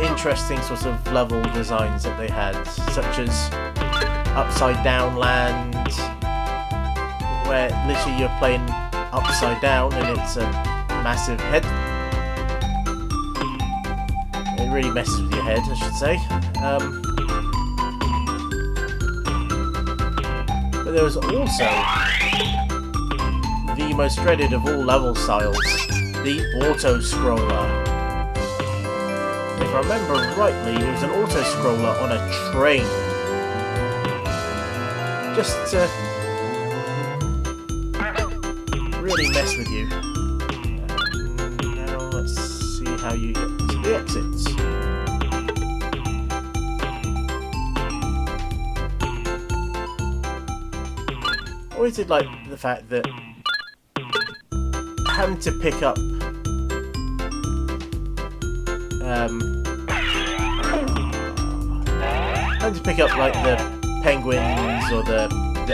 interesting sort of level designs that they had, such as Upside Down Land, where literally you're playing upside down and it's a massive head. It really messes with your head, I should say. But there was also the most dreaded of all level styles, the auto-scroller. If I remember rightly, it was an auto-scroller on a train. Just to really mess with you. Now let's see how you get to the exits. I always did like the fact that having to pick up like the penguins or the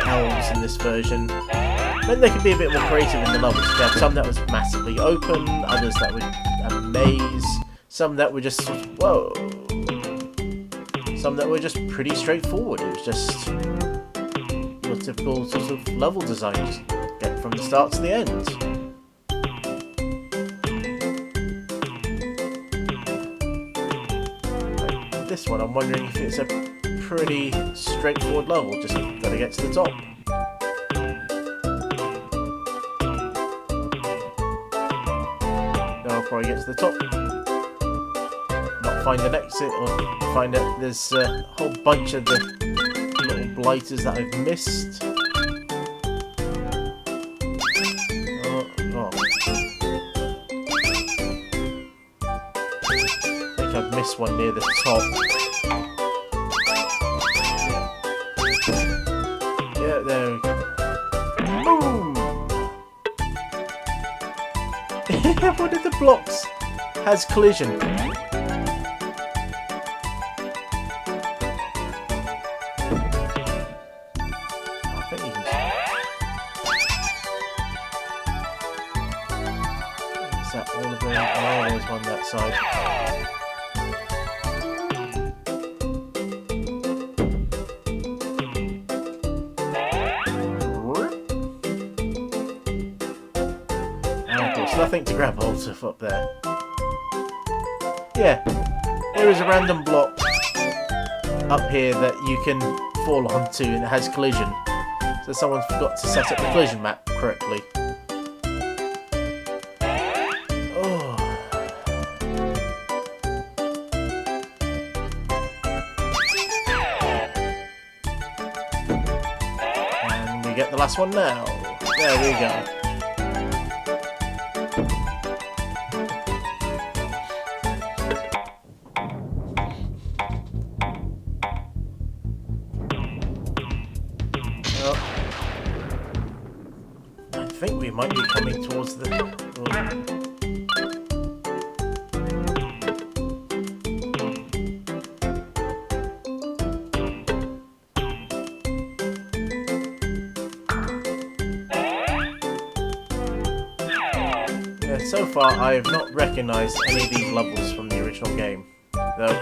elves in this version, then they could be a bit more creative in the levels. You have some that was massively open, others that were a maze, some that were just whoa, some that were just pretty straightforward. It was just your typical sort of level design, just get from the start to the end. Like this one, I'm wondering if it's a pretty straightforward level, just gotta get to the top. Now I'll probably get to the top, not find an exit, or find that there's a whole bunch of the little blighters that I've missed. I think I've missed one near the top. Yeah, there we go. Boom! One of the blocks has collision. I think you can... Is that all of them? Oh, there's one that side. Nothing to grab hold of up there. Yeah, there is a random block up here that you can fall onto and it has collision. So someone forgot to set up the collision map correctly. Oh. And we get the last one now. There we go. I think we might be coming towards the... Yeah, so far I have not recognised any of these levels from the original game, though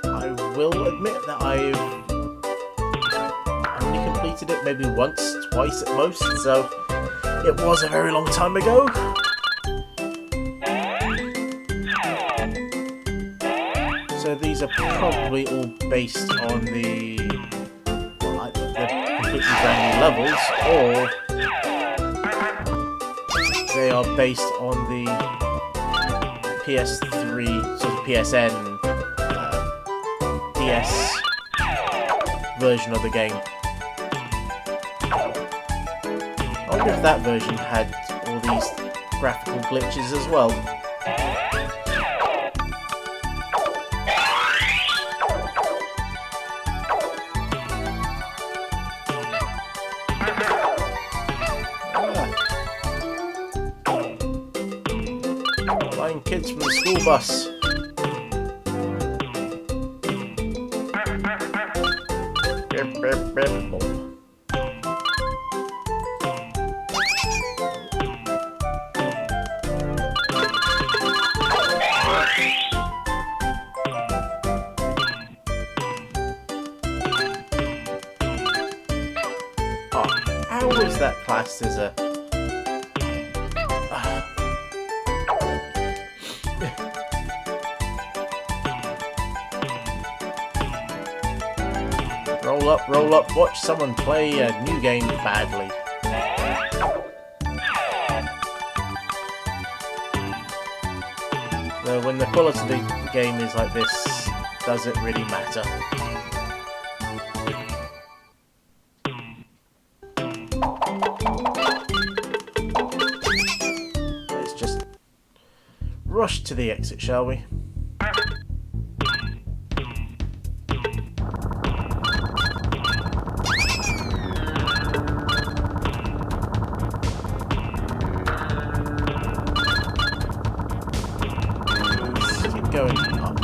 I will admit that I've only completed it maybe once, twice at most, so it was a very long time ago. So these are probably all based on the completely brand new levels, or they are based on the PS3, sort of PSN, DS version of the game. I wonder if that version had all these graphical glitches as well. Flying kids from the school bus. fast as a... Roll up, watch someone play a new game badly. When the quality of the game is like this, does it really matter? Let's just rush to the exit, shall we? Going up.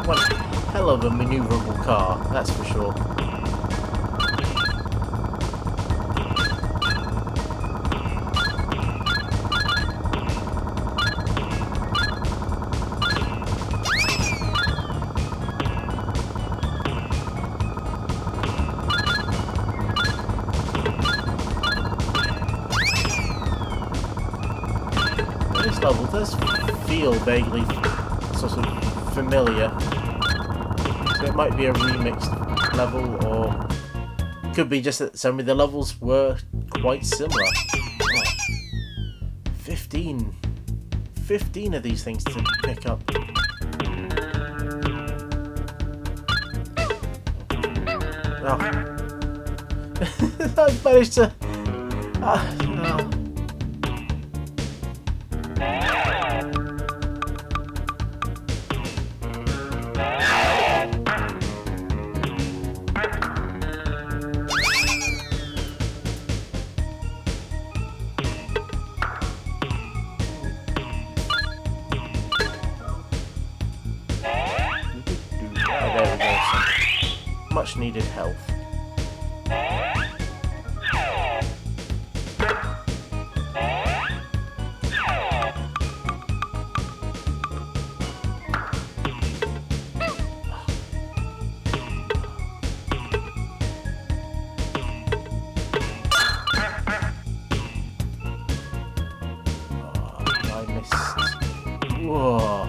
One hell of a maneuverable car, that's for sure. This level does feel vaguely sort of familiar, so it might be a remixed level, or it could be just that some of the levels were quite similar. Oh, 15 of these things to pick up. Oh. I've managed to... no. There we go, some much needed health. Whoa.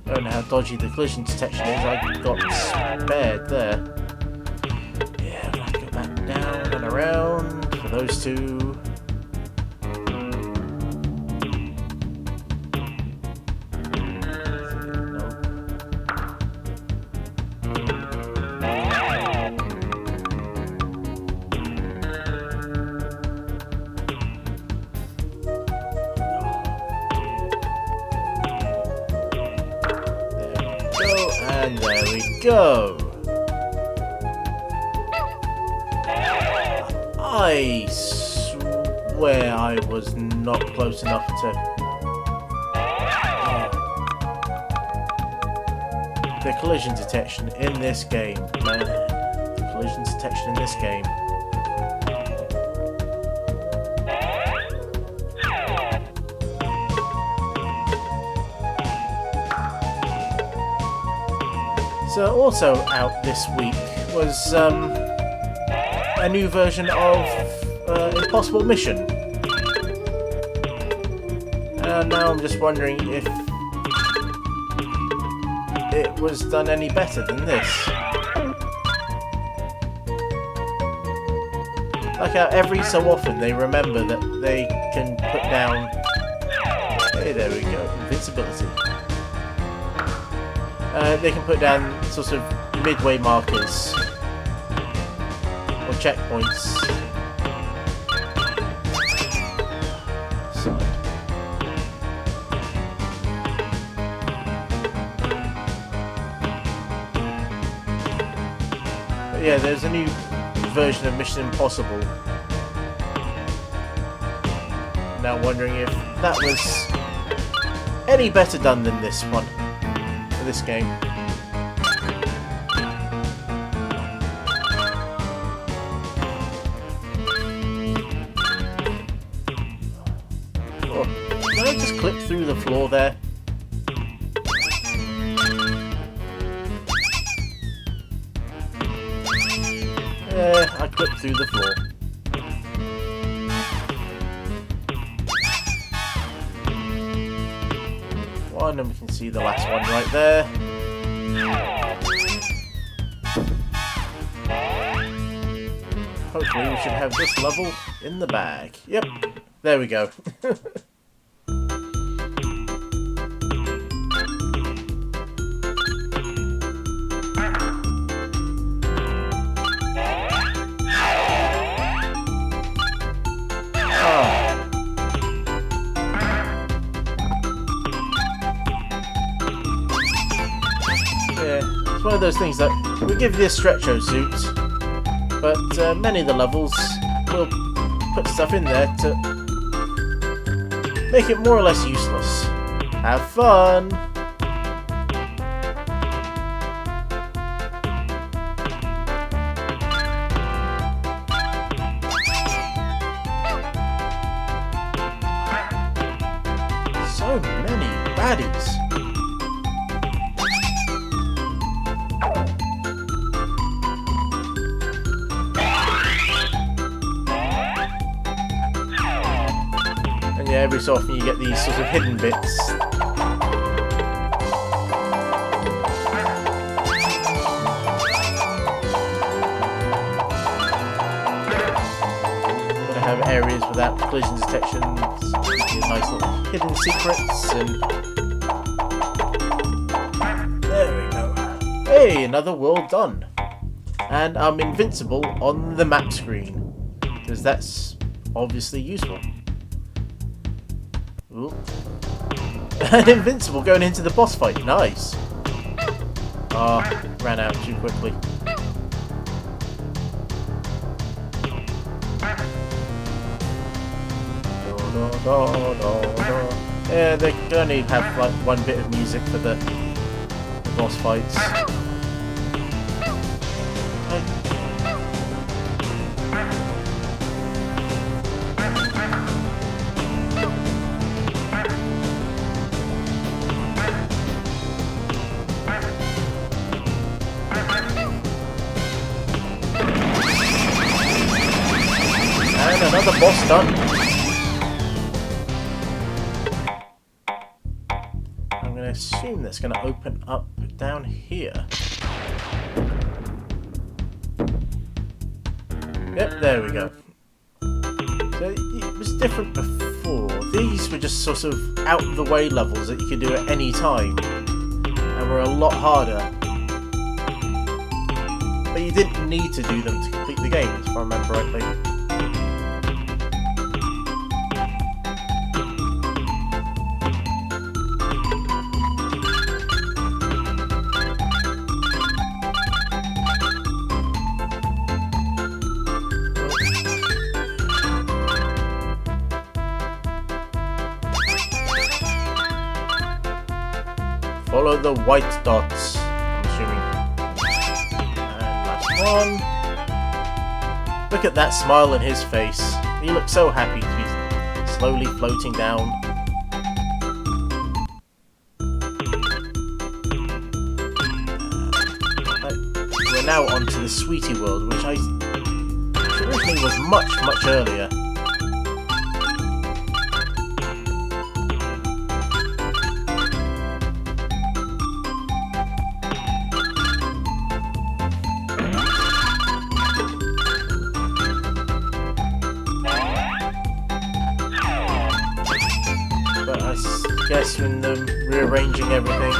I don't know how dodgy the collision detection is. I got spared there. Yeah, I'll have to go back down and around for those two. And there we go. I swear I was not close enough to... The collision detection in this game, man. The collision detection in this game. So also out this week was a new version of Impossible Mission. And now I'm just wondering if it was done any better than this. Like how every so often they remember that they can put down... Hey, there we go, invincibility. They can put down sort of midway markers or checkpoints. So. But yeah, there's a new version of Mission Impossible. Now wondering if that was any better done than this one. This game. just clip through the floor there? Yeah, I clipped through the floor. One, and we can see the last one right there. Hopefully we should have this level in the bag. Yep, there we go. It's one of those things that we give you a stretcho suit, but many of the levels will put stuff in there to make it more or less useless. Have fun! So many baddies! Yeah, every so often you get these sort of hidden bits. You're gonna have areas without collision detection, nice little hidden secrets, and there we go. Hey, another world done. And I'm invincible on the map screen, because that's obviously useful. Ooh. And invincible going into the boss fight. Nice. Ah, ran out too quickly. Yeah, they can only have like one bit of music for the boss fights. And another boss done. I'm going to assume that's going to open up down here. Yep, there we go. So it was different before. These were just sort of out of the way levels that you could do at any time, and were a lot harder. But you didn't need to do them to complete the game, if I remember rightly. Follow the white dots, I'm assuming. And last one. Look at that smile on his face. He looks so happy to be slowly floating down. We're now onto the Sweetie World, which originally was much, much earlier. But I guess when them rearranging everything,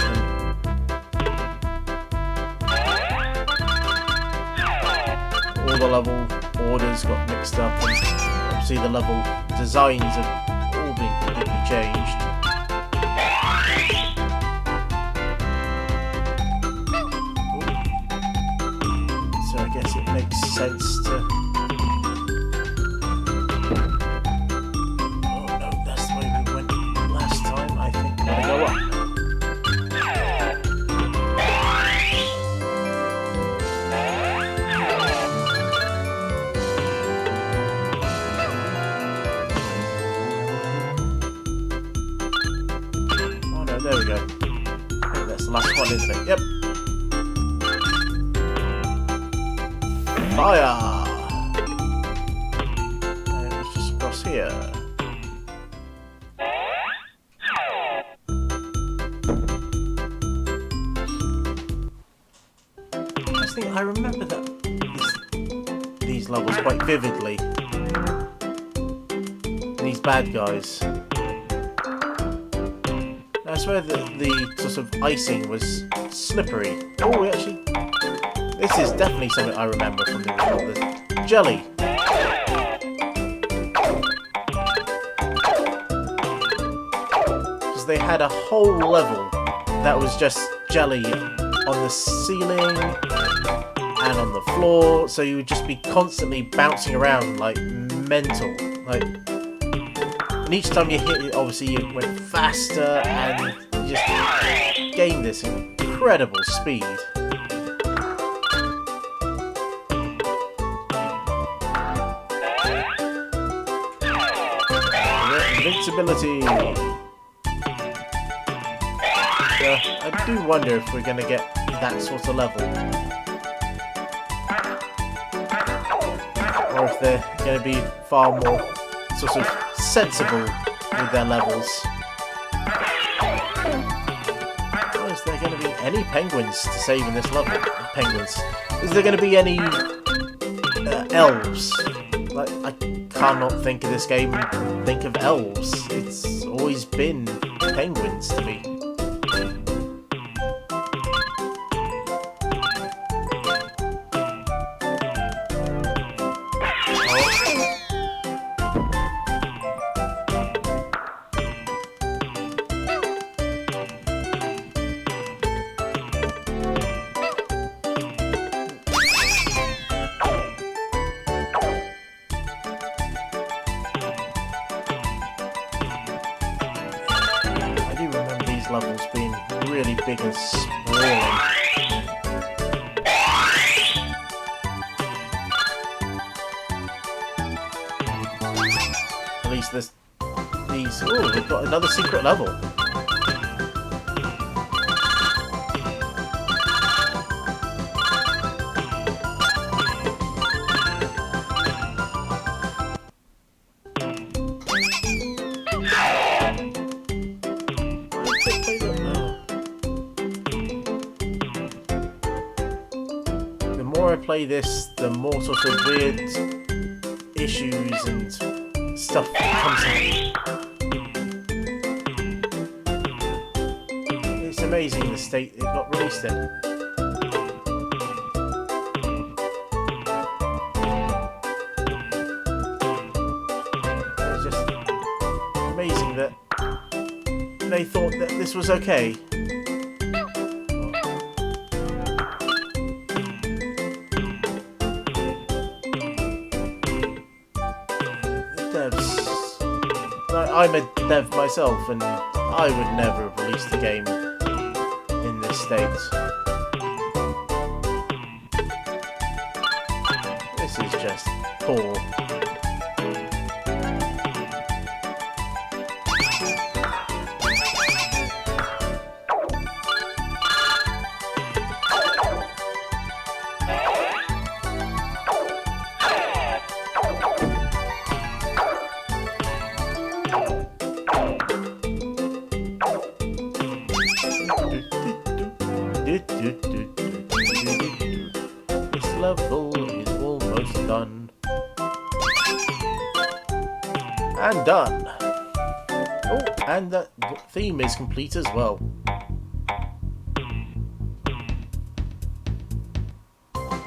and all the level orders got mixed up, and obviously the level designs have all been completely changed. So I guess it makes sense to... Go up. There we go. I think that's the last one, isn't it? Yep. Fire! And it's just across here. I remember these levels quite vividly. These bad guys. I swear that the sort of icing was slippery. Oh, actually, this is definitely something I remember from the original. The jelly. Because they had a whole level that was just jelly on the ceiling and on the floor, so you would just be constantly bouncing around like mental. And each time you hit it, obviously you went faster and you just gained this incredible speed. Invincibility. I do wonder if we're going to get that sort of level. Or if they're going to be far more sort of sensible with their levels. Or is there going to be any penguins to save in this level? Penguins. Is there going to be any elves? Like, I cannot think of this game and think of elves. It's always been penguins to me. Levels being really big and sprawling. At least these. Oh, we've got another secret level. The more I play this, the more sort of weird issues and stuff comes out. It's amazing the state it got released in. It's just amazing that they thought that this was okay. I'm a dev myself, and I would never have released the game in this state. This is just poor. This level is almost done. And done. Oh, and the theme is complete as well.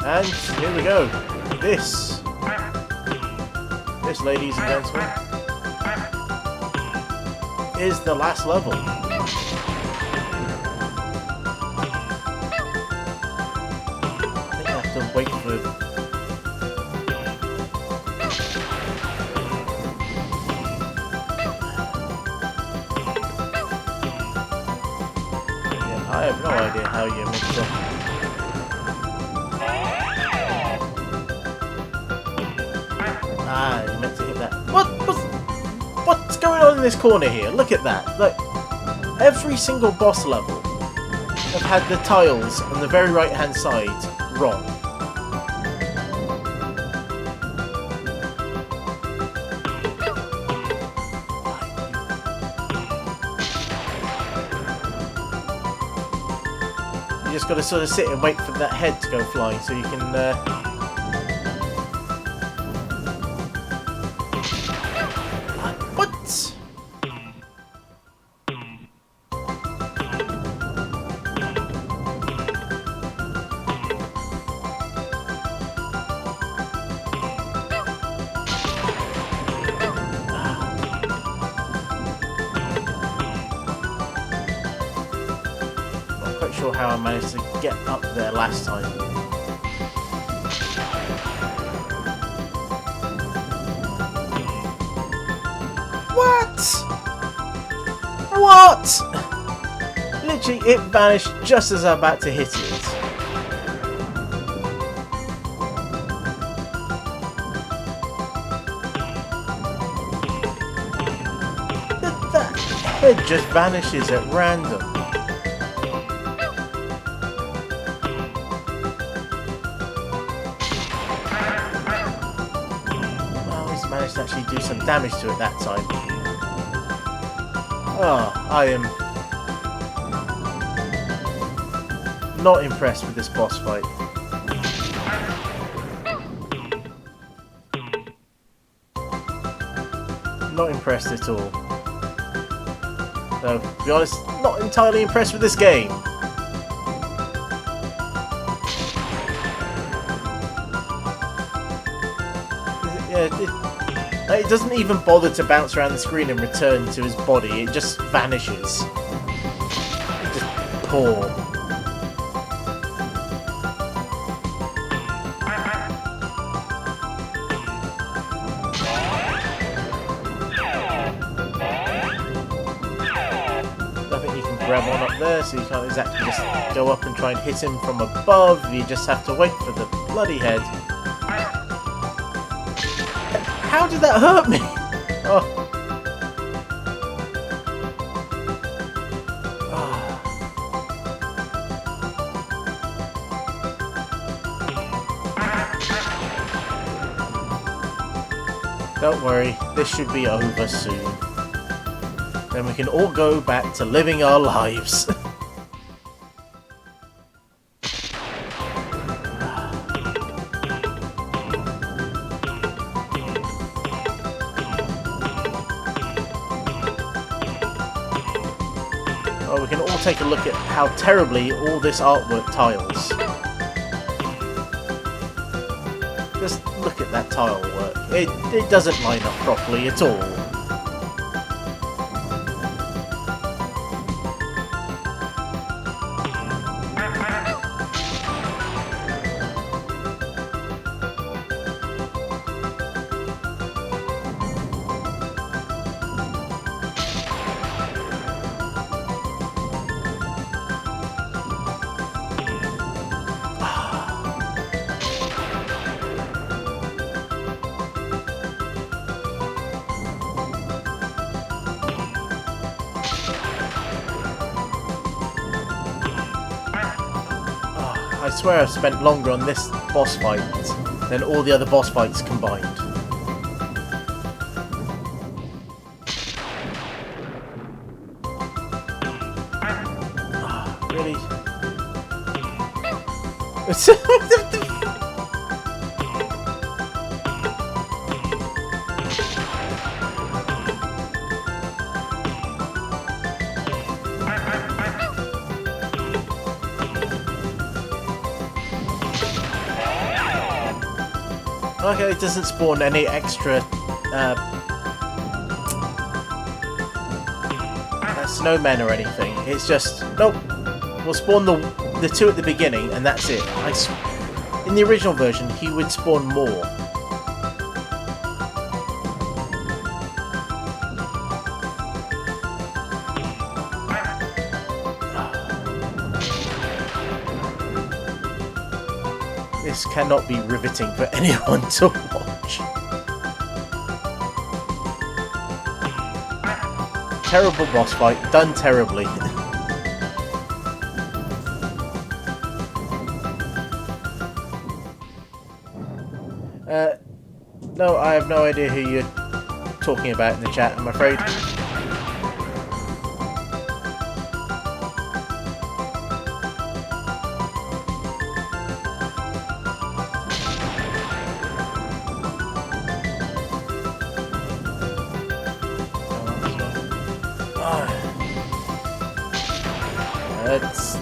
And here we go. This, ladies and gentlemen, is the last level. Wait for it. Yeah, I have no idea how you make it. Ah, you meant to hit that. What's going on in this corner here? Look at that. Look. every single boss level have had the tiles on the very right hand side wrong. You just got to sort of sit and wait for that head to go flying so you can what? Sure how I managed to get up there last time. What? What? Literally, it vanished just as I'm about to hit it. That head just vanishes at random. Managed to actually do some damage to it that time. Oh, I am not impressed with this boss fight. Not impressed at all. So, to be honest, not entirely impressed with this game. It doesn't even bother to bounce around the screen and return to his body, it just vanishes. It's just poor. Nothing you can grab on up there, so you can't exactly just go up and try and hit him from above, you just have to wait for the bloody head. How did that hurt me? Oh. Don't worry, this should be over soon. Then we can all go back to living our lives. Well, we can all take a look at how terribly all this artwork tiles. Just look at that tile work. It doesn't line up properly at all. I swear I've spent longer on this boss fight than all the other boss fights combined. Really? Okay, it doesn't spawn any extra snowmen or anything. It's just, nope, we'll spawn the two at the beginning and that's it. In the original version, he would spawn more. This cannot be riveting for anyone to watch. terrible boss fight, done terribly. No, I have no idea who you're talking about in the chat, I'm afraid.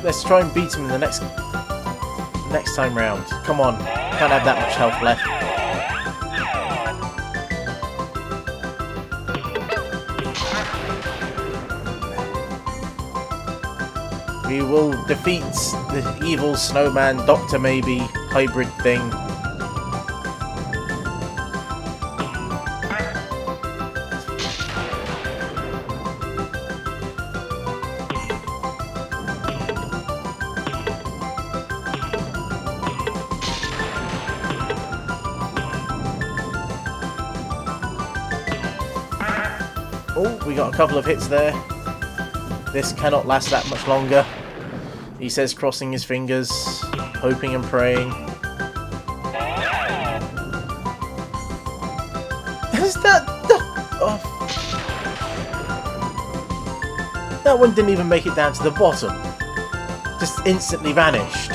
Let's try and beat him in the next time round. Come on, can't have that much health left. We will defeat the evil snowman, Doctor Maybe, hybrid thing. Oh, we got a couple of hits there. This cannot last that much longer. He says, crossing his fingers, hoping and praying. Is that... Oh. That one didn't even make it down to the bottom. Just instantly vanished.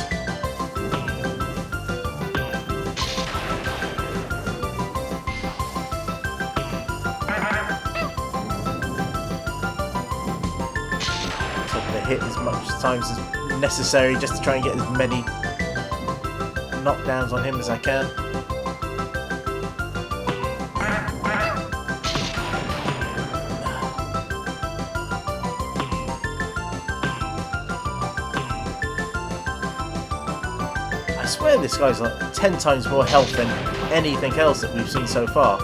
Hit as much times as necessary just to try and get as many knockdowns on him as I can. I swear this guy's like 10 times more health than anything else that we've seen so far.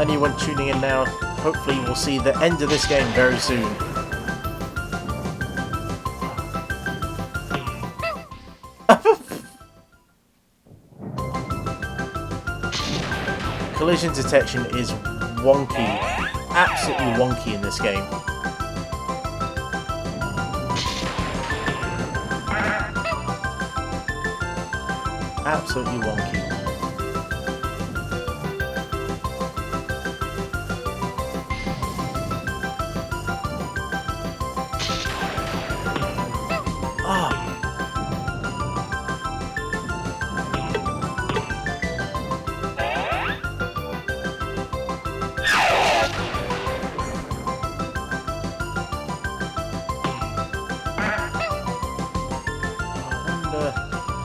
Anyone tuning in now, hopefully we'll see the end of this game very soon. Collision detection is wonky, absolutely wonky in this game. Absolutely wonky.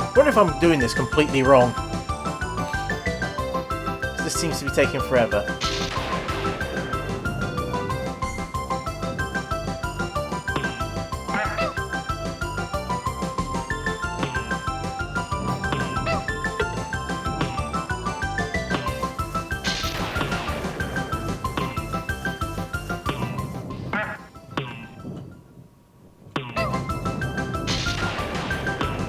I wonder if I'm doing this completely wrong. This seems to be taking forever.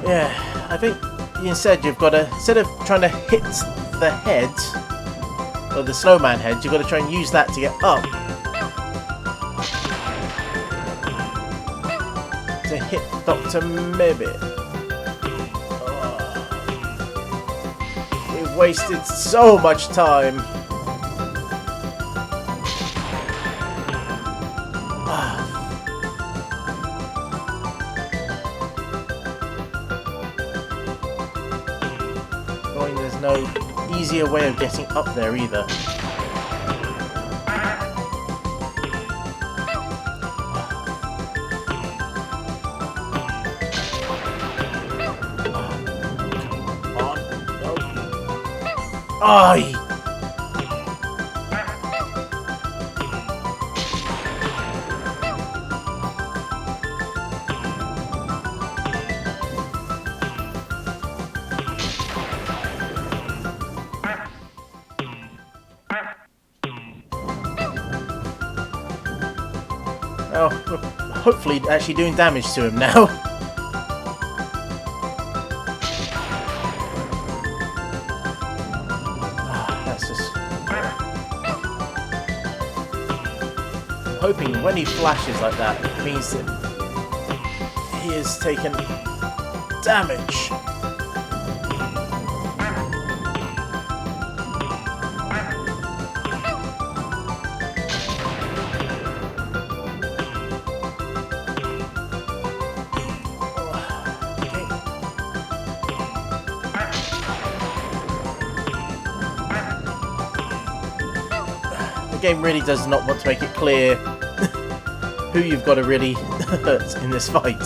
Yeah. I think instead you've got to, instead of trying to hit the head, or the snowman head, you've got to try and use that to get up. To hit Dr. Mibbit. Oh. We've wasted so much time. There's no easier way of getting up there either. Aye! Oh, we're hopefully actually doing damage to him now. hoping when he flashes like that, it means that he has taken damage. The game really does not want to make it clear who you've got to really hurt in this fight.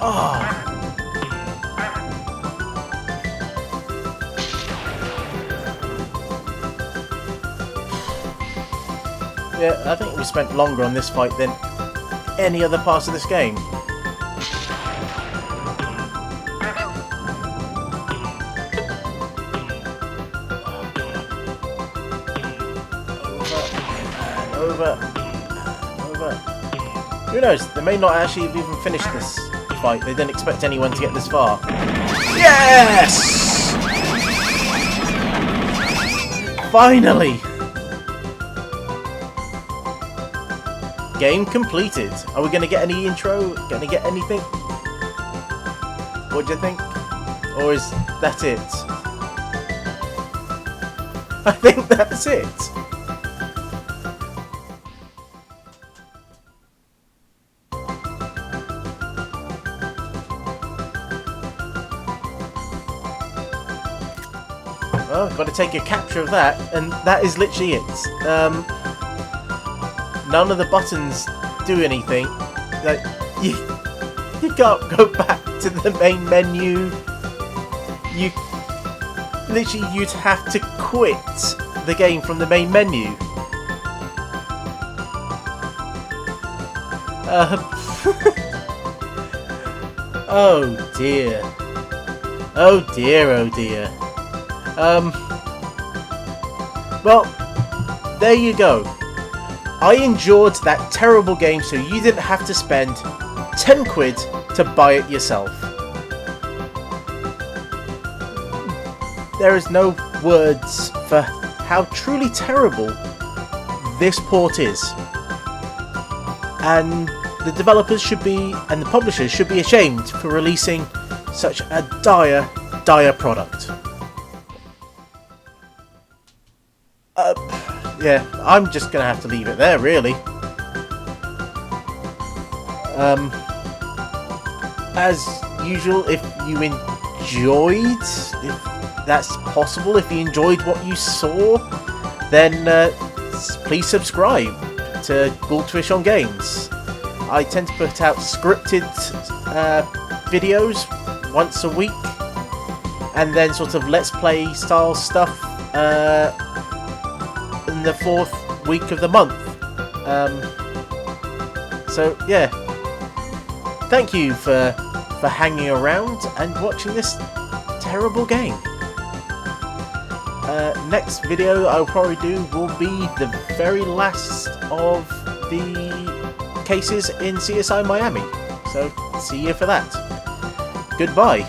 Oh. Yeah, I think we spent longer on this fight than any other part of this game. Over. Who knows? They may not actually have even finished this fight. They didn't expect anyone to get this far. Yes! Finally! Game completed. Are we going to get any intro? Going to get anything? What do you think? Or is that it? I think that's it. Well, got to take a capture of that, and that is literally it. None of the buttons do anything. Like you can't go back to the main menu. You literally you'd have to quit the game from the main menu. Oh dear. Oh dear, oh dear. Well, there you go. I endured that terrible game so you didn't have to spend 10 quid to buy it yourself. There is no words for how truly terrible this port is. And the developers should be, and the publishers should be ashamed for releasing such a dire, dire product. Yeah, I'm just going to have to leave it there, really. As usual, if you enjoyed, if that's possible, if you enjoyed what you saw, then please subscribe to GouldFish on Games. I tend to put out scripted videos once a week, and then sort of Let's Play style stuff in the 4th week of the month. So yeah, thank you for hanging around and watching this terrible game. Next video I'll probably do will be the very last of the cases in CSI Miami. So see you for that. Goodbye.